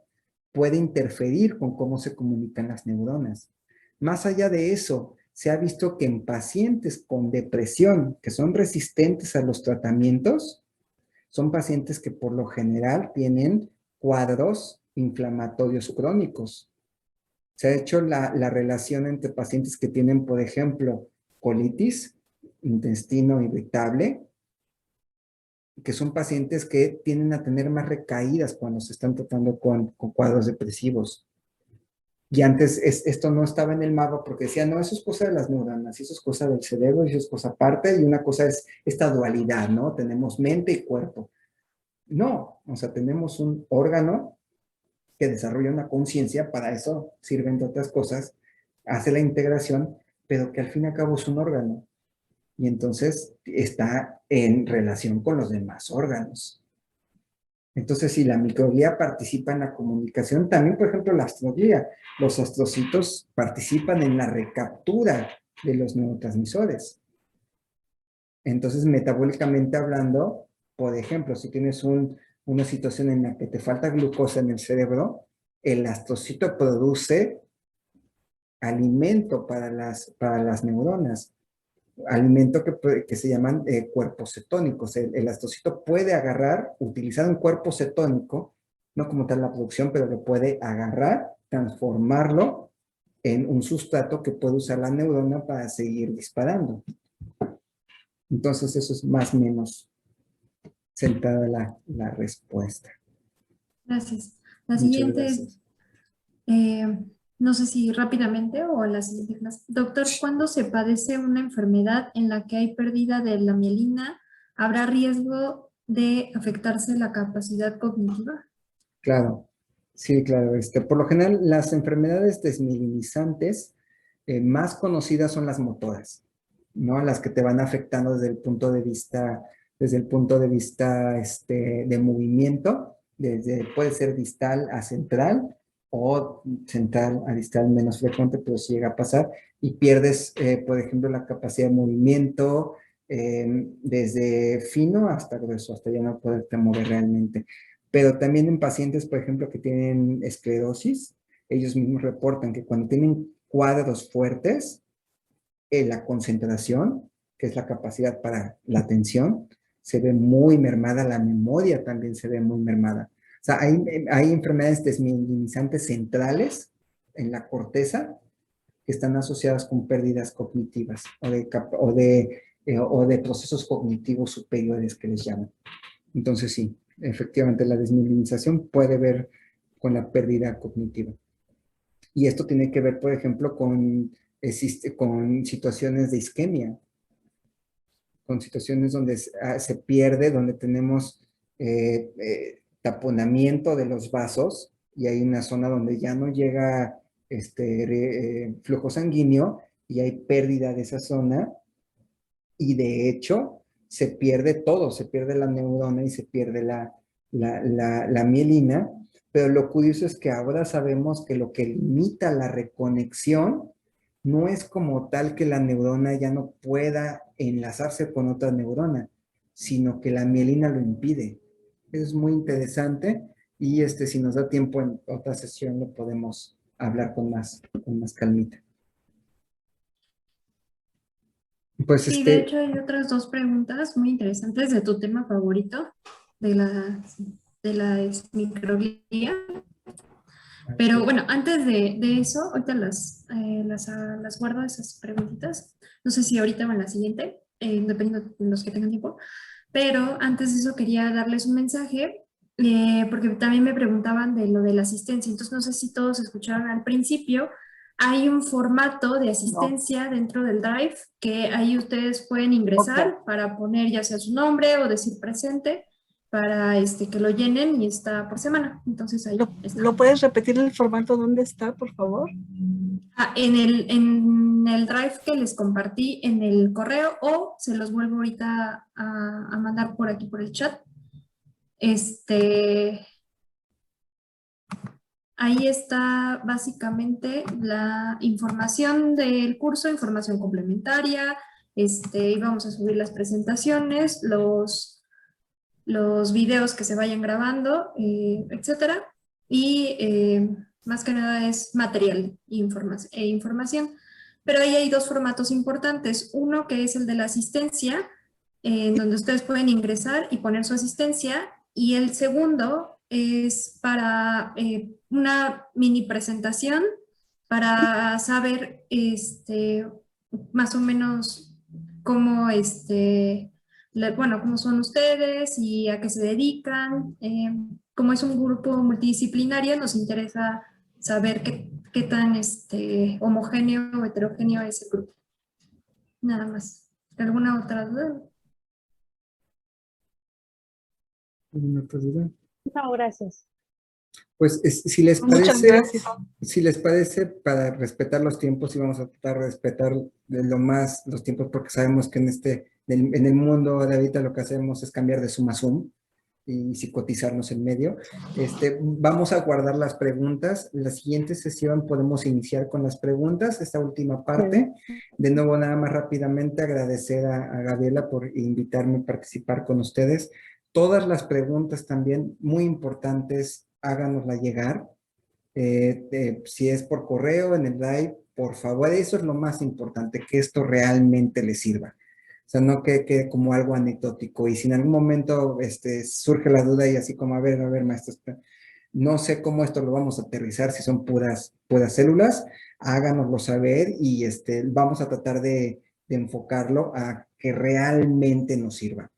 puede interferir con cómo se comunican las neuronas. Más allá de eso, se ha visto que en pacientes con depresión que son resistentes a los tratamientos, son pacientes que por lo general tienen cuadros inflamatorios crónicos. Se ha hecho la relación entre pacientes que tienen, por ejemplo, colitis, intestino irritable, que son pacientes que tienden a tener más recaídas cuando se están tratando con cuadros depresivos. Y antes esto no estaba en el mapa porque decían, no, eso es cosa de las neuronas, eso es cosa del cerebro, eso es cosa aparte, y una cosa es esta dualidad, ¿no? Tenemos mente y cuerpo. No, o sea, tenemos un órgano que desarrolla una conciencia, para eso sirven entre otras cosas, hace la integración, pero que al fin y al cabo es un órgano. Y entonces está en relación con los demás órganos. Entonces, si la microglía participa en la comunicación, también, por ejemplo, la astroglía, los astrocitos participan en la recaptura de los neurotransmisores. Entonces, metabólicamente hablando, por ejemplo, si tienes una situación en la que te falta glucosa en el cerebro, el astrocito produce alimento para las neuronas, alimento que se llaman cuerpos cetónicos. El astrocito puede utilizar un cuerpo cetónico, no como tal la producción, pero lo puede agarrar, transformarlo en un sustrato que puede usar la neurona para seguir disparando. Entonces eso es más o menos centrada la respuesta. Gracias. La Muchas siguiente es, gracias. no sé si rápidamente o en la siguiente clase. Doctor, ¿cuándo se padece una enfermedad en la que hay pérdida de la mielina, habrá riesgo de afectarse la capacidad cognitiva? Claro, sí, claro. Por lo general, las enfermedades desmielinizantes más conocidas son las motoras, ¿no? Las que te van afectando desde el punto de vista de movimiento, puede ser distal a central o central a distal menos frecuente, pero sí llega a pasar y pierdes, por ejemplo, la capacidad de movimiento desde fino hasta grueso, hasta ya no poderte mover realmente. Pero también en pacientes, por ejemplo, que tienen esclerosis, ellos mismos reportan que cuando tienen cuadros fuertes, la concentración, que es la capacidad para la atención, se ve muy mermada, la memoria también se ve muy mermada. O sea, hay enfermedades desmielinizantes centrales en la corteza que están asociadas con pérdidas cognitivas o de procesos cognitivos superiores que les llaman. Entonces sí, efectivamente la desmielinización puede ver con la pérdida cognitiva. Y esto tiene que ver, por ejemplo, con situaciones de isquemia, con situaciones donde se pierde, donde tenemos taponamiento de los vasos y hay una zona donde ya no llega flujo sanguíneo y hay pérdida de esa zona y de hecho se pierde todo, se pierde la neurona y se pierde la mielina, pero lo curioso es que ahora sabemos que lo que limita la reconexión no es como tal que la neurona ya no pueda enlazarse con otra neurona, sino que la mielina lo impide. Eso es muy interesante y si nos da tiempo en otra sesión lo podemos hablar con más calmita. Pues Sí, de hecho hay otras dos preguntas muy interesantes de tu tema favorito, de la microglía. Pero bueno, antes de eso, ahorita las guardo esas preguntitas. No sé si ahorita o en la siguiente, dependiendo de los que tengan tiempo. Pero antes de eso quería darles un mensaje, porque también me preguntaban de lo de la asistencia. Entonces no sé si todos escucharon al principio. Hay un formato de asistencia dentro del Drive que ahí ustedes pueden ingresar para poner ya sea su nombre o decir presente para que lo llenen y está por semana. Entonces ahí está. ¿Lo puedes repetir el formato? ¿Dónde está, por favor? En el Drive que les compartí en el correo o se los vuelvo ahorita a mandar por aquí por el chat. Ahí está básicamente la información del curso, información complementaria, y vamos a subir las presentaciones, los videos que se vayan grabando, etcétera. Y más que nada es material e información. Pero ahí hay dos formatos importantes. Uno que es el de la asistencia, en donde ustedes pueden ingresar y poner su asistencia. Y el segundo es para una mini presentación para saber más o menos cómo bueno, cómo son ustedes y a qué se dedican. Como es un grupo multidisciplinario, nos interesa saber qué tan homogéneo o heterogéneo es el grupo. Nada más. ¿Alguna otra duda? ¿Alguna otra duda? No, gracias. Pues si les Muchas parece, gracias. para respetar los tiempos, y vamos a tratar de respetar de lo más los tiempos, porque sabemos que en el mundo de ahorita lo que hacemos es cambiar de Zoom a Zoom y psicotizarnos en medio. Vamos a guardar las preguntas. La siguiente sesión podemos iniciar con las preguntas, esta última parte. De nuevo, nada más rápidamente agradecer a Gabriela por invitarme a participar con ustedes. Todas las preguntas también muy importantes, háganosla llegar. Si es por correo, en el live, por favor, eso es lo más importante, que esto realmente les sirva. O sea, no que quede como algo anecdótico. Y si en algún momento surge la duda y así como, a ver, maestros, no sé cómo esto lo vamos a aterrizar, si son puras células, háganoslo saber y vamos a tratar de enfocarlo a que realmente nos sirva.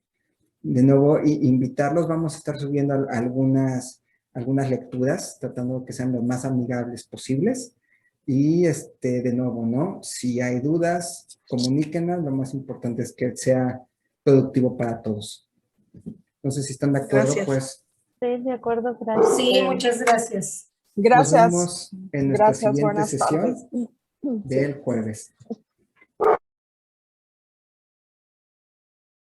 De nuevo, invitarlos, vamos a estar subiendo algunas lecturas, tratando de que sean lo más amigables posibles. Y de nuevo, ¿no? Si hay dudas, comuníquenlas. Lo más importante es que sea productivo para todos. No sé si están de acuerdo, Gracias. pues. Sí, de acuerdo, gracias. Sí, muchas gracias. Nos Gracias. vemos en nuestra Gracias, siguiente buenas sesión tardes. del jueves.